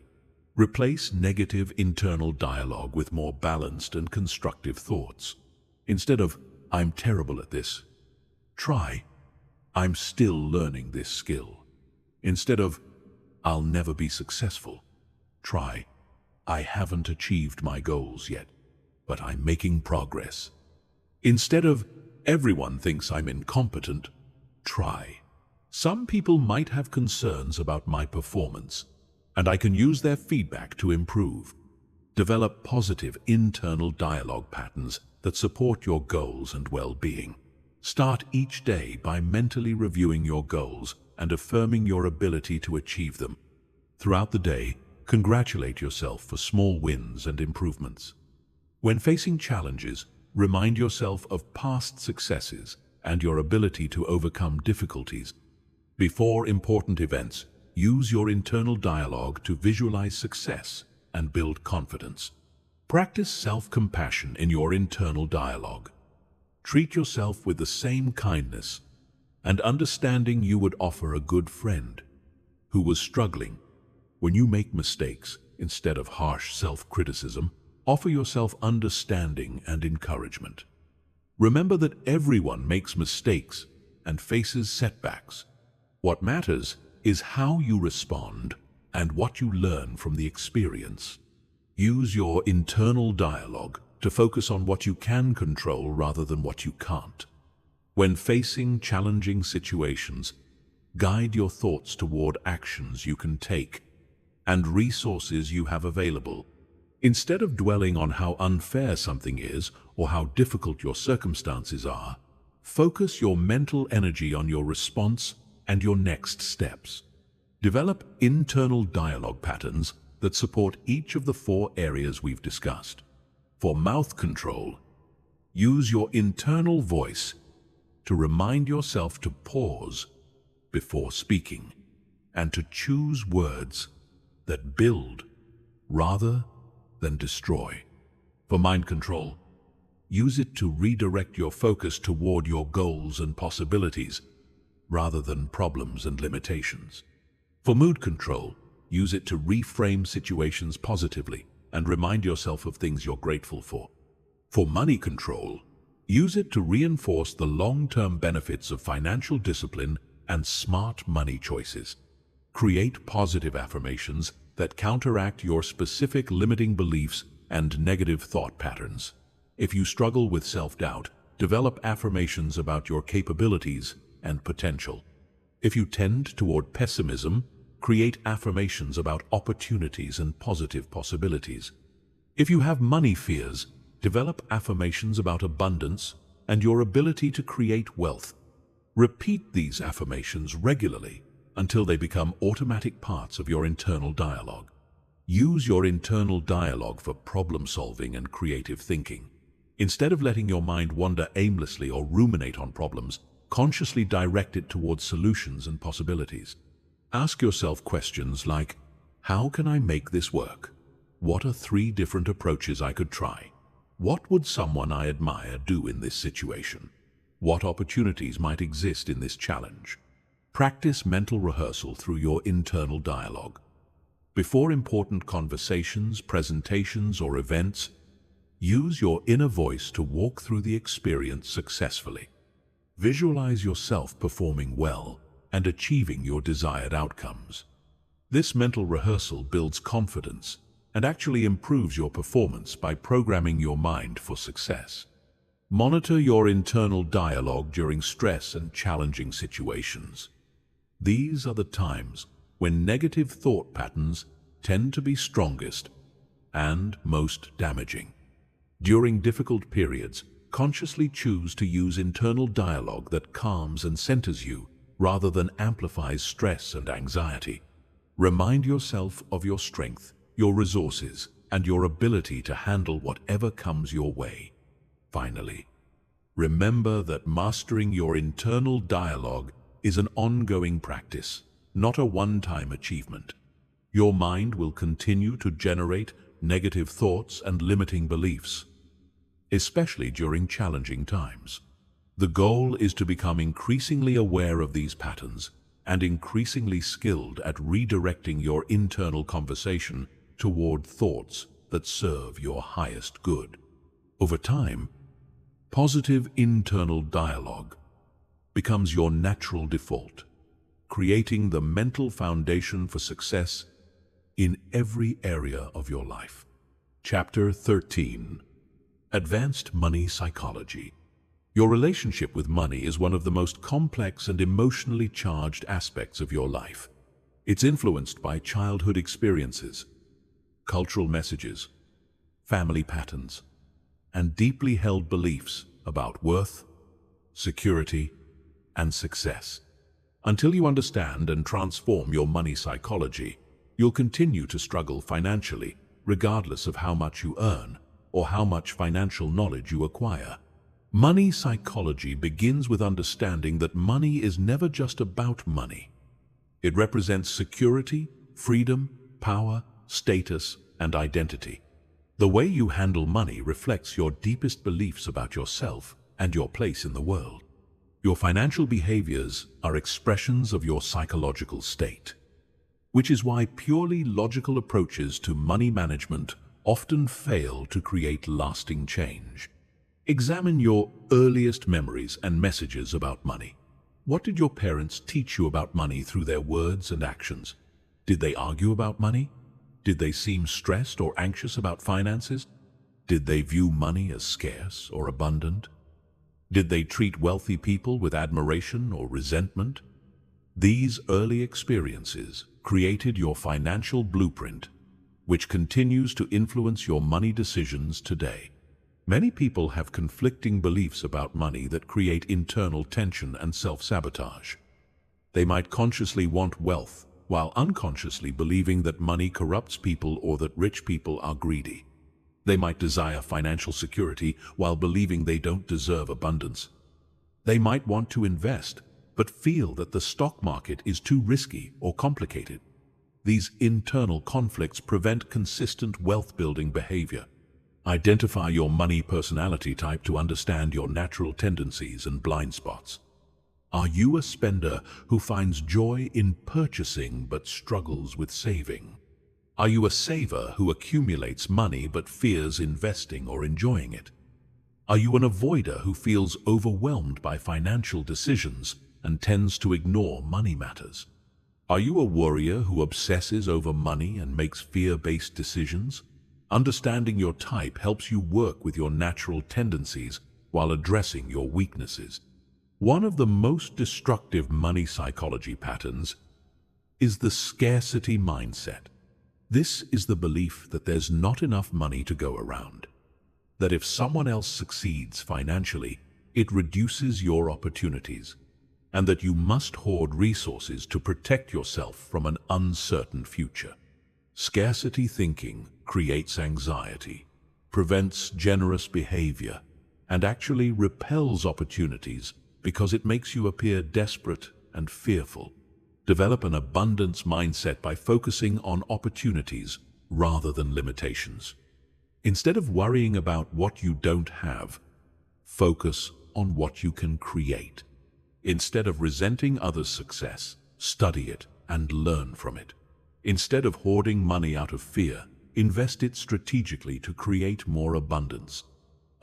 S1: Replace negative internal dialogue with more balanced and constructive thoughts. Instead of, "I'm terrible at this," try, "I'm still learning this skill." Instead of, "I'll never be successful," try, "I haven't achieved my goals yet, but I'm making progress." Instead of, "Everyone thinks I'm incompetent," try, "Some people might have concerns about my performance, and I can use their feedback to improve." Develop positive internal dialogue patterns that support your goals and well-being. Start each day by mentally reviewing your goals and affirming your ability to achieve them. Throughout the day, congratulate yourself for small wins and improvements. When facing challenges, remind yourself of past successes and your ability to overcome difficulties. Before important events, use your internal dialogue to visualize success and build confidence. Practice self-compassion in your internal dialogue. Treat yourself with the same kindness and understanding you would offer a good friend who was struggling. When you make mistakes, instead of harsh self-criticism, offer yourself understanding and encouragement. Remember that everyone makes mistakes and faces setbacks. What matters is how you respond and what you learn from the experience. Use your internal dialogue to focus on what you can control rather than what you can't. When facing challenging situations, guide your thoughts toward actions you can take and resources you have available. Instead of dwelling on how unfair something is or how difficult your circumstances are, focus your mental energy on your response and your next steps. Develop internal dialogue patterns that support each of the 4 areas we've discussed. For mouth control, use your internal voice to remind yourself to pause before speaking and to choose words that build rather than destroy. For mind control, use it to redirect your focus toward your goals and possibilities rather than problems and limitations. For mood control, use it to reframe situations positively and remind yourself of things you're grateful for. For money control, use it to reinforce the long-term benefits of financial discipline and smart money choices. Create positive affirmations that counteract your specific limiting beliefs and negative thought patterns. If you struggle with self-doubt, develop affirmations about your capabilities and potential. If you tend toward pessimism, create affirmations about opportunities and positive possibilities. If you have money fears, develop affirmations about abundance and your ability to create wealth. Repeat these affirmations regularly until they become automatic parts of your internal dialogue. Use your internal dialogue for problem solving and creative thinking. Instead of letting your mind wander aimlessly or ruminate on problems, consciously direct it towards solutions and possibilities. Ask yourself questions like, how can I make this work? What are 3 different approaches I could try? What would someone I admire do in this situation? What opportunities might exist in this challenge? Practice mental rehearsal through your internal dialogue. Before important conversations, presentations, or events, use your inner voice to walk through the experience successfully. Visualize yourself performing well and achieving your desired outcomes. This mental rehearsal builds confidence and actually improves your performance by programming your mind for success. Monitor your internal dialogue during stress and challenging situations. These are the times when negative thought patterns tend to be strongest and most damaging. During difficult periods, consciously choose to use internal dialogue that calms and centers you rather than amplifies stress and anxiety. Remind yourself of your strength, your resources, and your ability to handle whatever comes your way. Finally, remember that mastering your internal dialogue is an ongoing practice, not a one-time achievement. Your mind will continue to generate negative thoughts and limiting beliefs, especially during challenging times. The goal is to become increasingly aware of these patterns and increasingly skilled at redirecting your internal conversation toward thoughts that serve your highest good. Over time, positive internal dialogue becomes your natural default, creating the mental foundation for success in every area of your life. Chapter 13. Advanced Money Psychology. Your relationship with money is one of the most complex and emotionally charged aspects of your life. It's influenced by childhood experiences, cultural messages, family patterns, and deeply held beliefs about worth, security, and success. Until you understand and transform your money psychology, you'll continue to struggle financially, regardless of how much you earn or how much financial knowledge you acquire. Money psychology begins with understanding that money is never just about money. It represents security, freedom, power, status, and identity. The way you handle money reflects your deepest beliefs about yourself and your place in the world. Your financial behaviors are expressions of your psychological state, which is why purely logical approaches to money management often fail to create lasting change. Examine your earliest memories and messages about money. What did your parents teach you about money through their words and actions? Did they argue about money? Did they seem stressed or anxious about finances? Did they view money as scarce or abundant? Did they treat wealthy people with admiration or resentment? These early experiences created your financial blueprint, which continues to influence your money decisions today. Many people have conflicting beliefs about money that create internal tension and self-sabotage. They might consciously want wealth, while unconsciously believing that money corrupts people or that rich people are greedy. They might desire financial security while believing they don't deserve abundance. They might want to invest, but feel that the stock market is too risky or complicated. These internal conflicts prevent consistent wealth-building behavior. Identify your money personality type to understand your natural tendencies and blind spots. Are you a spender who finds joy in purchasing but struggles with saving? Are you a saver who accumulates money but fears investing or enjoying it? Are you an avoider who feels overwhelmed by financial decisions and tends to ignore money matters? Are you a worrier who obsesses over money and makes fear-based decisions? Understanding your type helps you work with your natural tendencies while addressing your weaknesses. One of the most destructive money psychology patterns is the scarcity mindset. This is the belief that there's not enough money to go around, that if someone else succeeds financially, it reduces your opportunities, and that you must hoard resources to protect yourself from an uncertain future. Scarcity thinking creates anxiety, prevents generous behavior, and actually repels opportunities because it makes you appear desperate and fearful. Develop an abundance mindset by focusing on opportunities rather than limitations. Instead of worrying about what you don't have, focus on what you can create. Instead of resenting others' success, study it and learn from it. Instead of hoarding money out of fear, invest it strategically to create more abundance.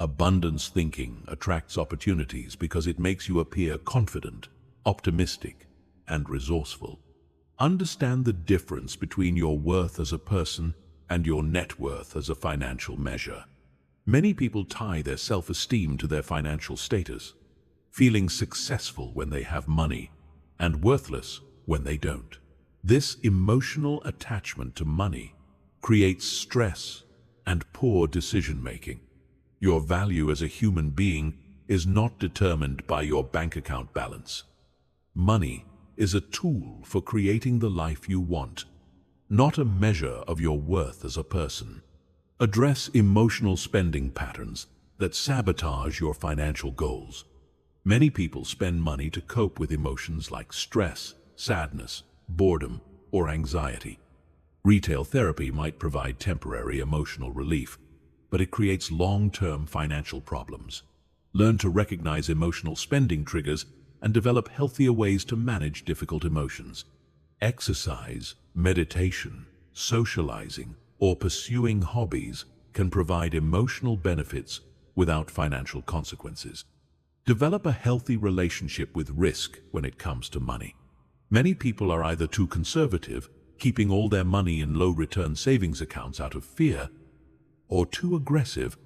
S1: Abundance thinking attracts opportunities because it makes you appear confident, optimistic, and resourceful. Understand the difference between your worth as a person and your net worth as a financial measure. Many people tie their self-esteem to their financial status, feeling successful when they have money and worthless when they don't. This emotional attachment to money creates stress and poor decision-making. Your value as a human being is not determined by your bank account balance. Money is a tool for creating the life you want, not a measure of your worth as a person. Address emotional spending patterns that sabotage your financial goals. Many people spend money to cope with emotions like stress, sadness, boredom, or anxiety. Retail therapy might provide temporary emotional relief, but it creates long-term financial problems. Learn to recognize emotional spending triggers and develop healthier ways to manage difficult emotions. Exercise, meditation, socializing, or pursuing hobbies can provide emotional benefits without financial consequences. Develop a healthy relationship with risk when it comes to money. Many people are either too conservative, keeping all their money in low-return savings accounts out of fear, or too aggressive,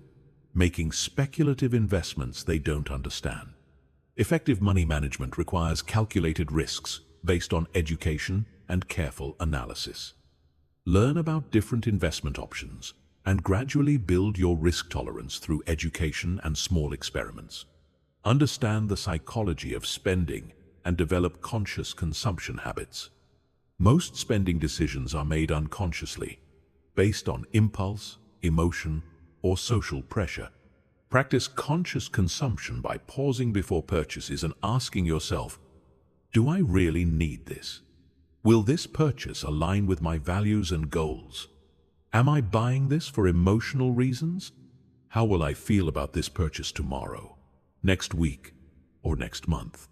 S1: making speculative investments they don't understand. Effective money management requires calculated risks based on education and careful analysis. Learn about different investment options and gradually build your risk tolerance through education and small experiments. Understand the psychology of spending and develop conscious consumption habits. Most spending decisions are made unconsciously, based on impulse, emotion, or social pressure. Practice conscious consumption by pausing before purchases and asking yourself, do I really need this? Will this purchase align with my values and goals? Am I buying this for emotional reasons? How will I feel about this purchase tomorrow, next week, or next month?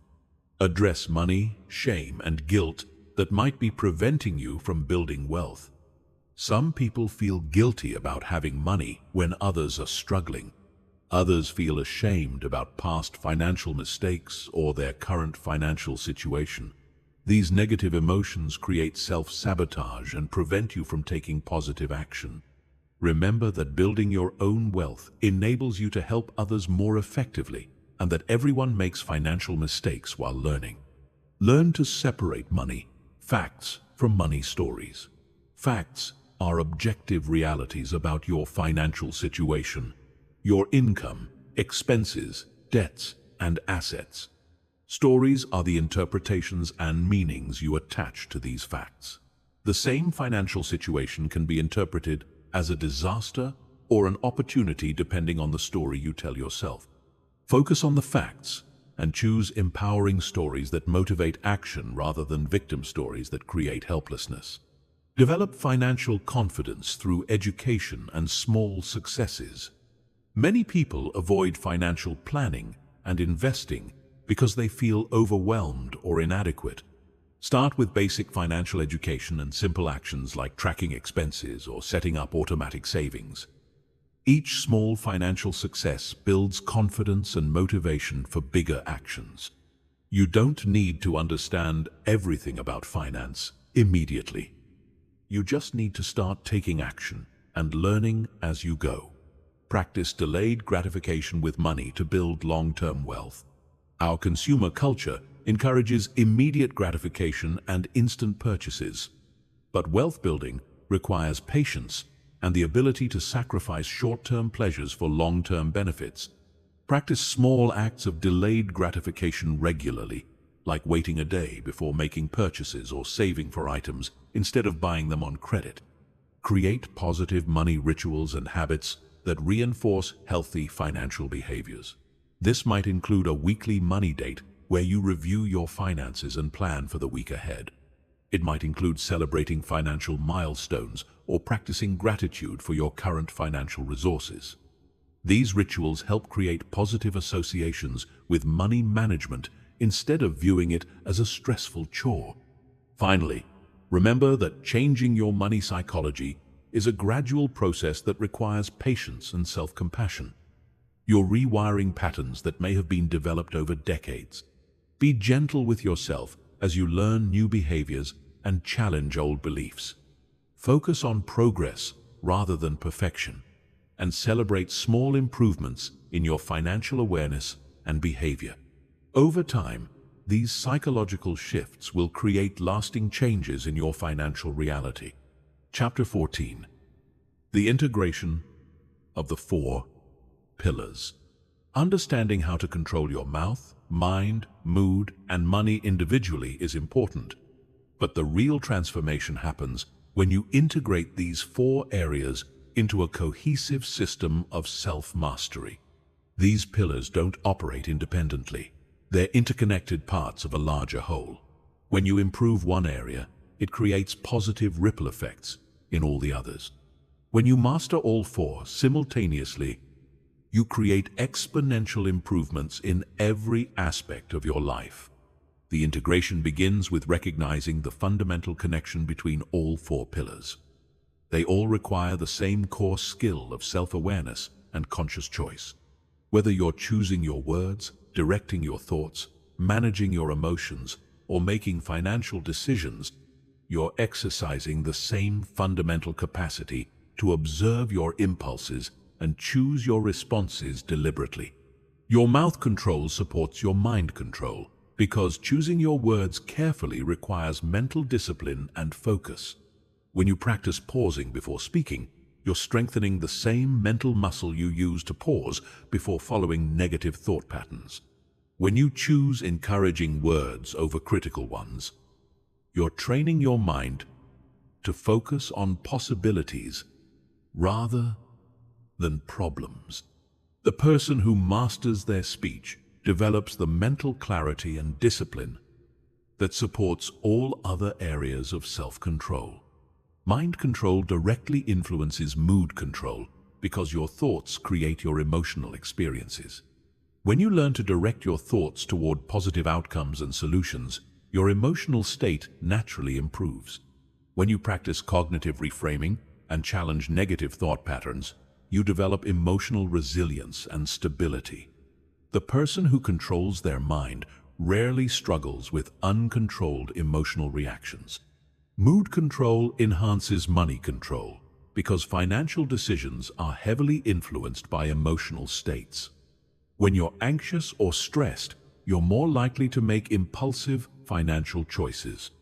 S1: Address money, shame, and guilt that might be preventing you from building wealth. Some people feel guilty about having money when others are struggling. Others feel ashamed about past financial mistakes or their current financial situation. These negative emotions create self-sabotage and prevent you from taking positive action. Remember that building your own wealth enables you to help others more effectively, and that everyone makes financial mistakes while learning. Learn to separate money, facts, from money stories. Facts are objective realities about your financial situation, your income, expenses, debts, and assets. Stories are the interpretations and meanings you attach to these facts. The same financial situation can be interpreted as a disaster or an opportunity depending on the story you tell yourself. Focus on the facts and choose empowering stories that motivate action rather than victim stories that create helplessness. Develop financial confidence through education and small successes. Many people avoid financial planning and investing because they feel overwhelmed or inadequate. Start with basic financial education and simple actions like tracking expenses or setting up automatic savings. Each small financial success builds confidence and motivation for bigger actions. You don't need to understand everything about finance immediately. You just need to start taking action and learning as you go. Practice delayed gratification with money to build long-term wealth. Our consumer culture encourages immediate gratification and instant purchases. But wealth building requires patience and the ability to sacrifice short-term pleasures for long-term benefits. Practice small acts of delayed gratification regularly, like waiting a day before making purchases or saving for items instead of buying them on credit. Create positive money rituals and habits that reinforce healthy financial behaviors. This might include a weekly money date where you review your finances and plan for the week ahead. It might include celebrating financial milestones or practicing gratitude for your current financial resources. These rituals help create positive associations with money management instead of viewing it as a stressful chore. Finally, remember that changing your money psychology is a gradual process that requires patience and self-compassion. You're rewiring patterns that may have been developed over decades. Be gentle with yourself as you learn new behaviors and challenge old beliefs. Focus on progress rather than perfection, and celebrate small improvements in your financial awareness and behavior. Over time, these psychological shifts will create lasting changes in your financial reality. Chapter 14. The integration of the 4 pillars. Understanding how to control your mouth, mind, mood, and money individually is important, but the real transformation happens when you integrate these 4 areas into a cohesive system of self-mastery. These pillars don't operate independently. They're interconnected parts of a larger whole. When you improve one area, it creates positive ripple effects in all the others. When you master all 4 simultaneously, you create exponential improvements in every aspect of your life. The integration begins with recognizing the fundamental connection between all four pillars. They all require the same core skill of self-awareness and conscious choice. Whether you're choosing your words, directing your thoughts, managing your emotions, or making financial decisions, you're exercising the same fundamental capacity to observe your impulses and choose your responses deliberately. Your mouth control supports your mind control, because choosing your words carefully requires mental discipline and focus. When you practice pausing before speaking, you're strengthening the same mental muscle you use to pause before following negative thought patterns. When you choose encouraging words over critical ones, you're training your mind to focus on possibilities rather than problems. The person who masters their speech develops the mental clarity and discipline that supports all other areas of self-control. Mind control directly influences mood control because your thoughts create your emotional experiences. When you learn to direct your thoughts toward positive outcomes and solutions, your emotional state naturally improves. When you practice cognitive reframing and challenge negative thought patterns, you develop emotional resilience and stability. The person who controls their mind rarely struggles with uncontrolled emotional reactions. Mood control enhances money control because financial decisions are heavily influenced by emotional states. When you're anxious or stressed, you're more likely to make impulsive financial choices.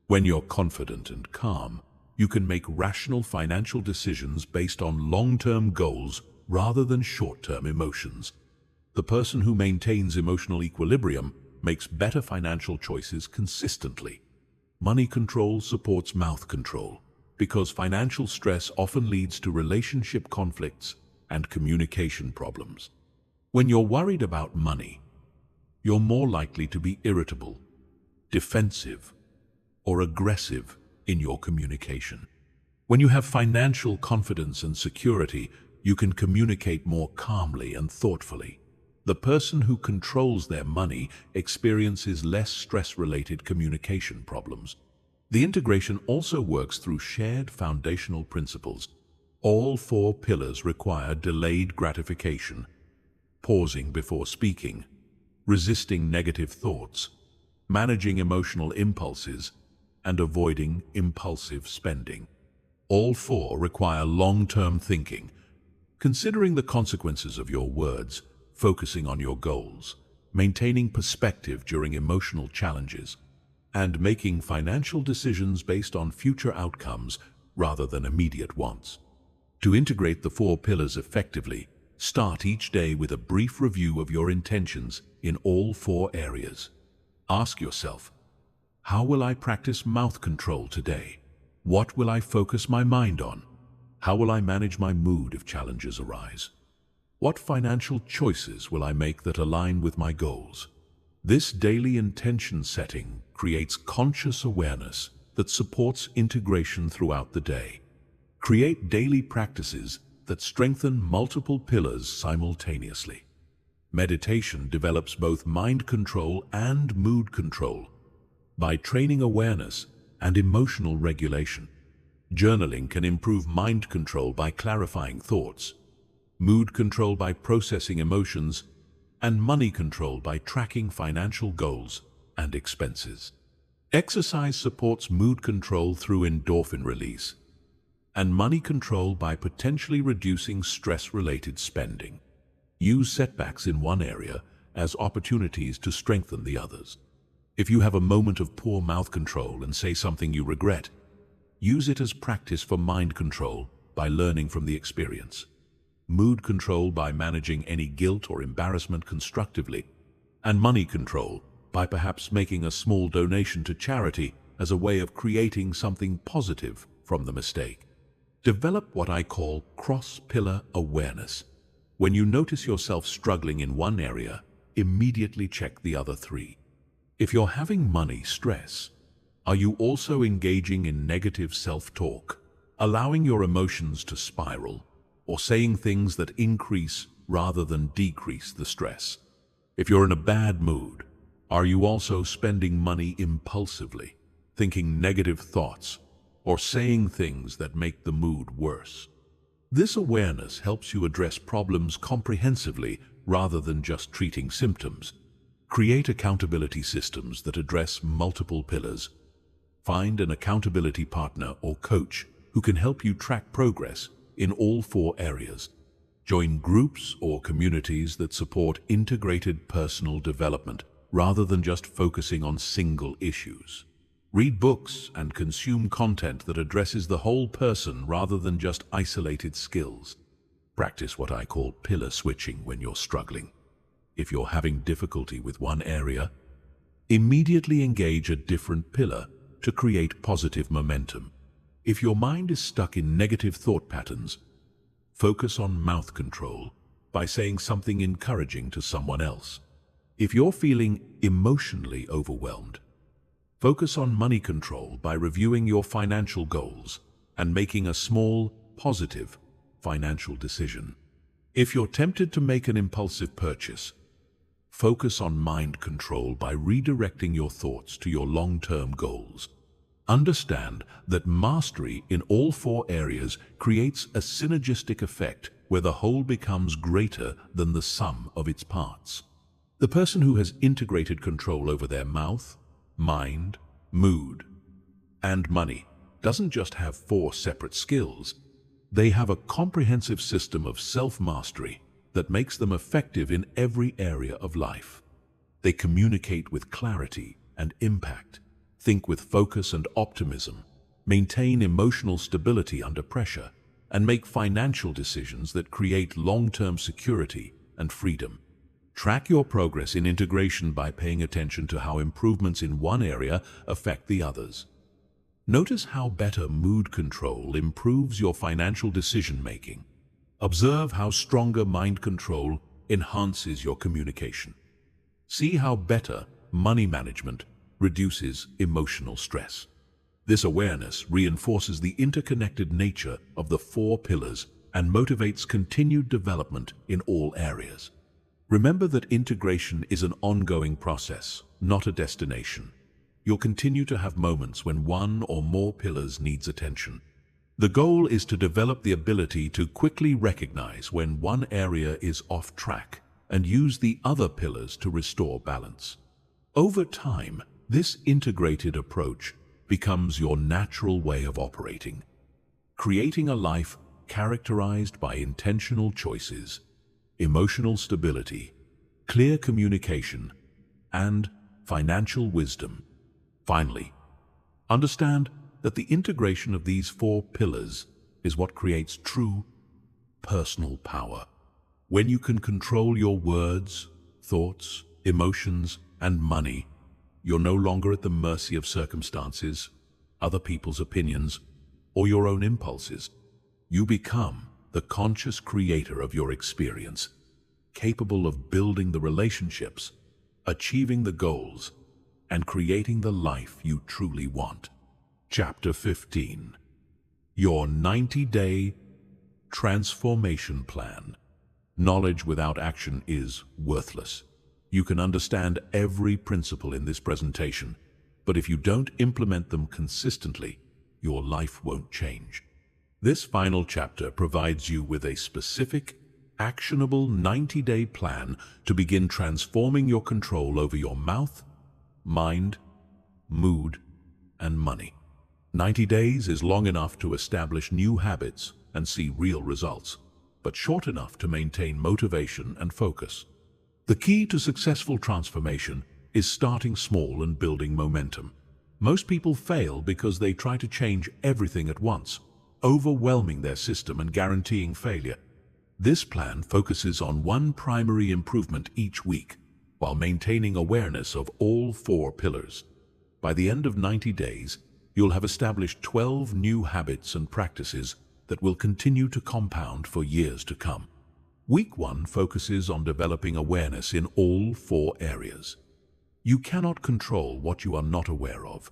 S1: When you're confident and calm, you can make rational financial decisions based on long-term goals rather than short-term emotions. The person who maintains emotional equilibrium makes better financial choices consistently. Money control supports mouth control because financial stress often leads to relationship conflicts and communication problems. When you're worried about money, you're more likely to be irritable, defensive, or aggressive in your communication. When you have financial confidence and security, you can communicate more calmly and thoughtfully. The person who controls their money experiences less stress-related communication problems. The integration also works through shared foundational principles. All four pillars require delayed gratification, pausing before speaking, resisting negative thoughts, managing emotional impulses, and avoiding impulsive spending. All four require long-term thinking, considering the consequences of your words, focusing on your goals, maintaining perspective during emotional challenges, and making financial decisions based on future outcomes rather than immediate wants. To integrate the four pillars effectively, start each day with a brief review of your intentions in all four areas. Ask yourself, how will I practice mouth control today? What will I focus my mind on? How will I manage my mood if challenges arise? What financial choices will I make that align with my goals? This daily intention setting creates conscious awareness that supports integration throughout the day. Create daily practices that strengthen multiple pillars simultaneously. Meditation develops both mind control and mood control by training awareness and emotional regulation. Journaling can improve mind control by clarifying thoughts, mood control by processing emotions, and money control by tracking financial goals and expenses. Exercise supports mood control through endorphin release, and money control by potentially reducing stress-related spending. Use setbacks in one area as opportunities to strengthen the others. If you have a moment of poor mouth control and say something you regret, use it as practice for mind control by learning from the experience. Mood control by managing any guilt or embarrassment constructively, and money control by perhaps making a small donation to charity as a way of creating something positive from the mistake. Develop what I call cross-pillar awareness. When you notice yourself struggling in one area, immediately check the other three. If you're having money stress, are you also engaging in negative self-talk, allowing your emotions to spiral, or saying things that increase rather than decrease the stress? If you're in a bad mood, Are you also spending money impulsively, thinking negative thoughts, or saying things that make the mood worse? This awareness helps you address problems comprehensively rather than just treating symptoms. Create accountability systems that address multiple pillars. Find an accountability partner or coach who can help you track progress in all 4 areas. Join groups or communities that support integrated personal development rather than just focusing on single issues. Read books and consume content that addresses the whole person rather than just isolated skills. Practice what I call pillar switching when you're struggling. If you're having difficulty with one area, immediately engage a different pillar to create positive momentum. If your mind is stuck in negative thought patterns, focus on mouth control by saying something encouraging to someone else. If you're feeling emotionally overwhelmed, focus on money control by reviewing your financial goals and making a small, positive financial decision. If you're tempted to make an impulsive purchase, focus on mind control by redirecting your thoughts to your long-term goals. Understand that mastery in all 4 areas creates a synergistic effect where the whole becomes greater than the sum of its parts. The person who has integrated control over their mouth, mind, mood, and money doesn't just have 4 separate skills. They have a comprehensive system of self-mastery that makes them effective in every area of life. They communicate with clarity and impact, think with focus and optimism, maintain emotional stability under pressure, and make financial decisions that create long-term security and freedom. Track your progress in integration by paying attention to how improvements in one area affect the others. Notice how better mood control improves your financial decision-making. Observe how stronger mind control enhances your communication. See how better money management reduces emotional stress. This awareness reinforces the interconnected nature of the 4 pillars and motivates continued development in all areas. Remember that integration is an ongoing process, not a destination. You'll continue to have moments when one or more pillars needs attention. The goal is to develop the ability to quickly recognize when one area is off track and use the other pillars to restore balance. Over time, this integrated approach becomes your natural way of operating, creating a life characterized by intentional choices, emotional stability, clear communication, and financial wisdom. Finally, understand that the integration of these 4 pillars is what creates true personal power. When you can control your words, thoughts, emotions, and money, you're no longer at the mercy of circumstances, other people's opinions, or your own impulses. You become the conscious creator of your experience, capable of building the relationships, achieving the goals, and creating the life you truly want. Chapter 15. Your 90-day transformation plan. Knowledge without action is worthless. You can understand every principle in this presentation, but if you don't implement them consistently, your life won't change. This final chapter provides you with a specific, actionable 90-day plan to begin transforming your control over your mouth, mind, mood, and money. 90 days is long enough to establish new habits and see real results, but short enough to maintain motivation and focus. The key to successful transformation is starting small and building momentum. Most people fail because they try to change everything at once, overwhelming their system and guaranteeing failure. This plan focuses on one primary improvement each week, while maintaining awareness of all 4 pillars. By the end of 90 days, you'll have established 12 new habits and practices that will continue to compound for years to come. Week 1 focuses on developing awareness in all 4 areas. You cannot control what you are not aware of.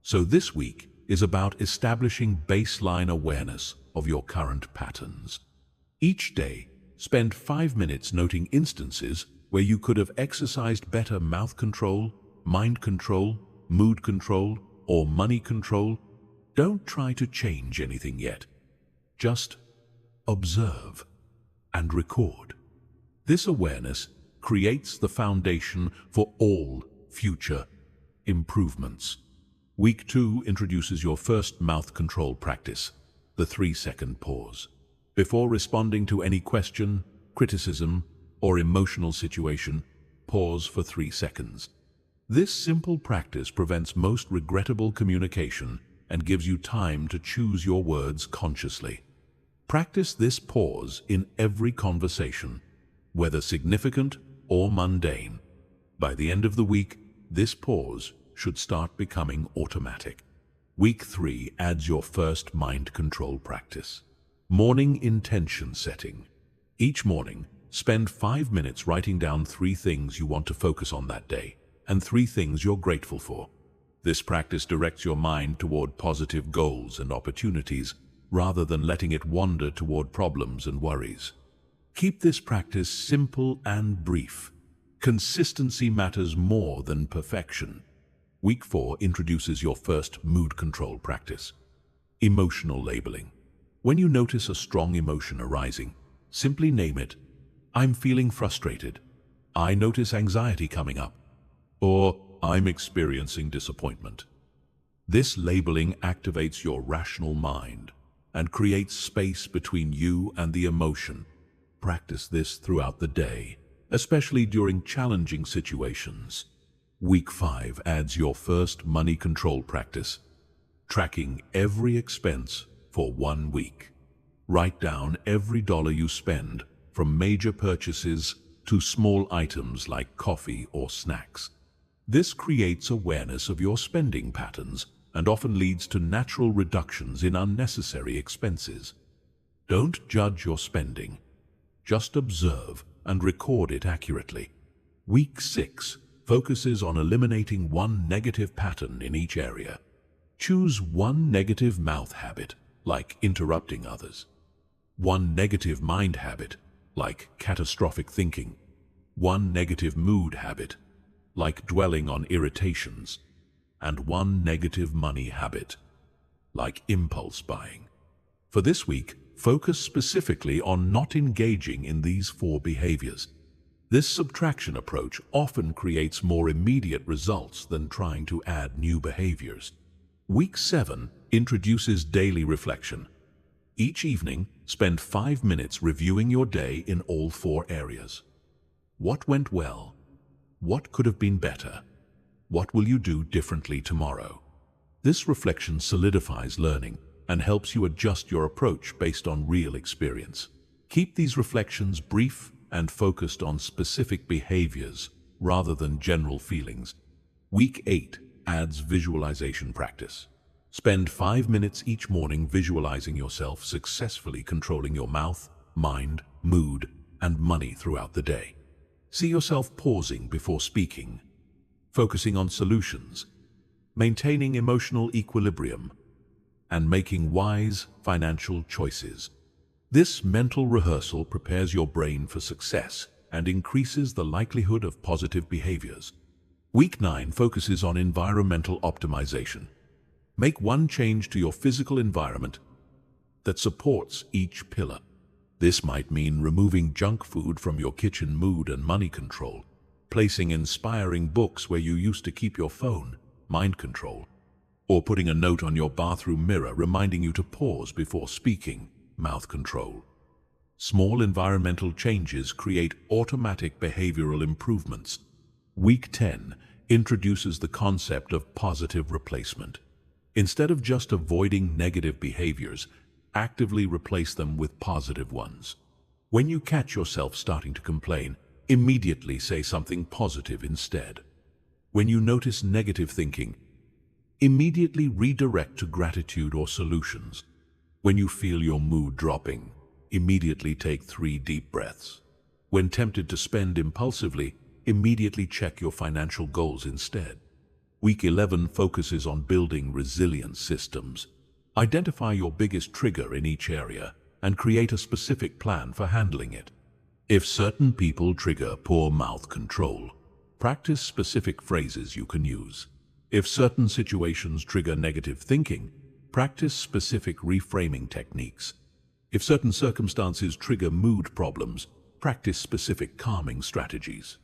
S1: So this week is about establishing baseline awareness of your current patterns. Each day, spend 5 minutes noting instances where you could have exercised better mouth control, mind control, mood control, or money control. Don't try to change anything yet. Just observe and record. This awareness creates the foundation for all future improvements. Week 2 introduces your first mouth control practice, the 3-second pause. Before responding to any question, criticism, or emotional situation, pause for 3 seconds. This simple practice prevents most regrettable communication and gives you time to choose your words consciously. Practice this pause in every conversation, whether significant or mundane. By the end of the week, this pause should start becoming automatic. Week 3 adds your first mind control practice. Morning intention setting. Each morning, spend 5 minutes writing down 3 things you want to focus on that day and 3 things you're grateful for. This practice directs your mind toward positive goals and opportunities rather than letting it wander toward problems and worries. Keep this practice simple and brief. Consistency matters more than perfection. Week 4 introduces your first mood control practice. Emotional labeling. When you notice a strong emotion arising, simply name it. I'm feeling frustrated. I notice anxiety coming up. Or I'm experiencing disappointment. This labeling activates your rational mind and creates space between you and the emotion. Practice this throughout the day, especially during challenging situations. Week 5 adds your first money control practice. Tracking every expense for 1 week. Write down every dollar you spend, from major purchases to small items like coffee or snacks. This creates awareness of your spending patterns and often leads to natural reductions in unnecessary expenses. Don't judge your spending. Just observe and record it accurately. Week 6 focuses on eliminating one negative pattern in each area. Choose one negative mouth habit, like interrupting others. One negative mind habit, like catastrophic thinking. One negative mood habit, like dwelling on irritations. And one negative money habit, like impulse buying. For this week, focus specifically on not engaging in these 4 behaviors. This subtraction approach often creates more immediate results than trying to add new behaviors. Week 7 introduces daily reflection. Each evening, spend 5 minutes reviewing your day in all 4 areas. What went well? What could have been better? What will you do differently tomorrow? This reflection solidifies learning and helps you adjust your approach based on real experience. Keep these reflections brief and focused on specific behaviors rather than general feelings. Week 8 adds visualization practice. Spend 5 minutes each morning visualizing yourself successfully controlling your mouth, mind, mood, and money throughout the day. See yourself pausing before speaking, focusing on solutions, maintaining emotional equilibrium, and making wise financial choices. This mental rehearsal prepares your brain for success and increases the likelihood of positive behaviors. Week 9 focuses on environmental optimization. Make one change to your physical environment that supports each pillar. This might mean removing junk food from your kitchen mood and money control, placing inspiring books where you used to keep your phone, mind control, or putting a note on your bathroom mirror reminding you to pause before speaking, mouth control. Small environmental changes create automatic behavioral improvements. Week 10 introduces the concept of positive replacement. Instead of just avoiding negative behaviors, actively replace them with positive ones. When you catch yourself starting to complain, immediately say something positive instead. When you notice negative thinking, immediately redirect to gratitude or solutions. When you feel your mood dropping, immediately take 3 deep breaths. When tempted to spend impulsively, immediately check your financial goals instead. Week 11 focuses on building resilient systems. Identify your biggest trigger in each area and create a specific plan for handling it. If certain people trigger poor mouth control, practice specific phrases you can use. If certain situations trigger negative thinking, practice specific reframing techniques. If certain circumstances trigger mood problems, practice specific calming strategies.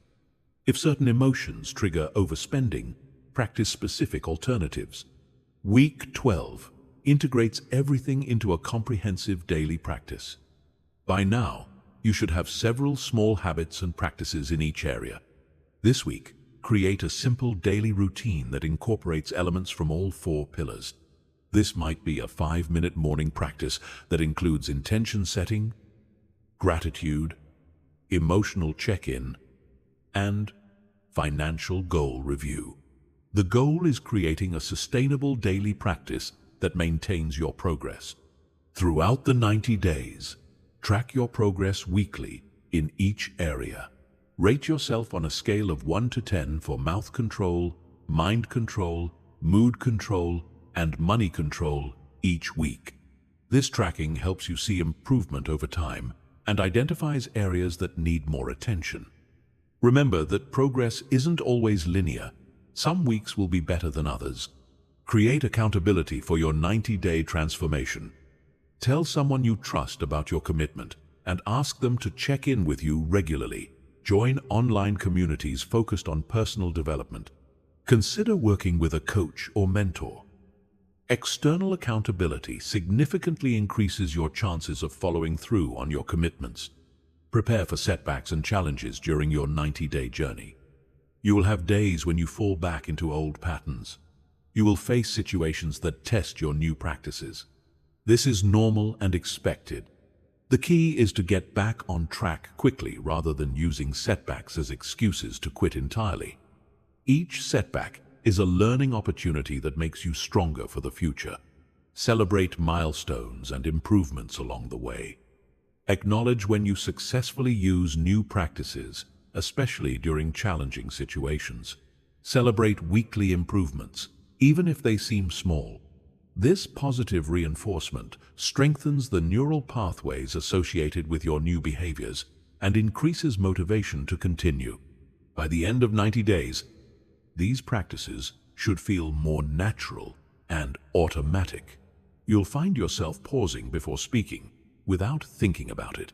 S1: If certain emotions trigger overspending, practice specific alternatives. Week 12 integrates everything into a comprehensive daily practice. By now, you should have several small habits and practices in each area. This week, create a simple daily routine that incorporates elements from all 4 pillars. This might be a 5-minute morning practice that includes intention setting, gratitude, emotional check-in, and financial goal review. The goal is creating a sustainable daily practice that maintains your progress. Throughout the 90 days, track your progress weekly in each area. Rate yourself on a scale of 1 to 10 for mouth control, mind control, mood control, and money control each week. This tracking helps you see improvement over time and identifies areas that need more attention. Remember that progress isn't always linear. Some weeks will be better than others. Create accountability for your 90-day transformation. Tell someone you trust about your commitment and ask them to check in with you regularly. Join online communities focused on personal development. Consider working with a coach or mentor. External accountability significantly increases your chances of following through on your commitments. Prepare for setbacks and challenges during your 90-day journey. You will have days when you fall back into old patterns. You will face situations that test your new practices. This is normal and expected. The key is to get back on track quickly rather than using setbacks as excuses to quit entirely. Each setback is a learning opportunity that makes you stronger for the future. Celebrate milestones and improvements along the way. Acknowledge when you successfully use new practices, especially during challenging situations. Celebrate weekly improvements, even if they seem small. This positive reinforcement strengthens the neural pathways associated with your new behaviors and increases motivation to continue. By the end of 90 days, these practices should feel more natural and automatic. You'll find yourself pausing before speaking without thinking about it.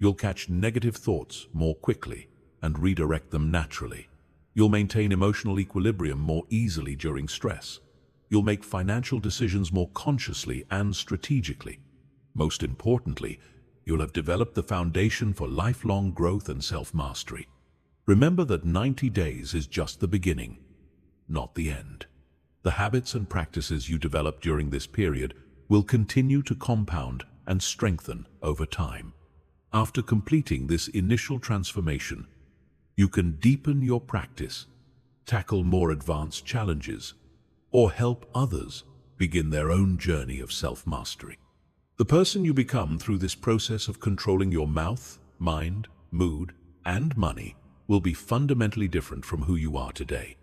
S1: You'll catch negative thoughts more quickly and redirect them naturally. You'll maintain emotional equilibrium more easily during stress. You'll make financial decisions more consciously and strategically. Most importantly, you'll have developed the foundation for lifelong growth and self-mastery. Remember that 90 days is just the beginning, not the end. The habits and practices you develop during this period will continue to compound and strengthen over time. After completing this initial transformation, you can deepen your practice, tackle more advanced challenges, or help others begin their own journey of self-mastery. The person you become through this process of controlling your mouth, mind, mood, and money will be fundamentally different from who you are today.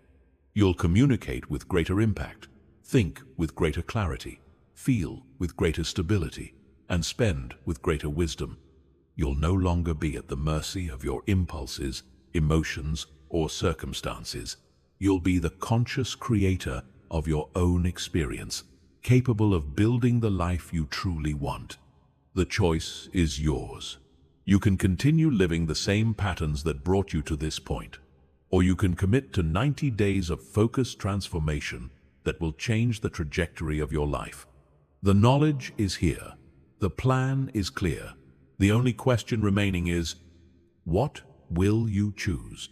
S1: You'll communicate with greater impact, think with greater clarity, feel with greater stability, and spend with greater wisdom. You'll no longer be at the mercy of your impulses, emotions, or circumstances. You'll be the conscious creator of your own experience, capable of building the life you truly want. The choice is yours. You can continue living the same patterns that brought you to this point, or you can commit to 90 days of focused transformation that will change the trajectory of your life. The knowledge is here. The plan is clear. The only question remaining is, what will you choose?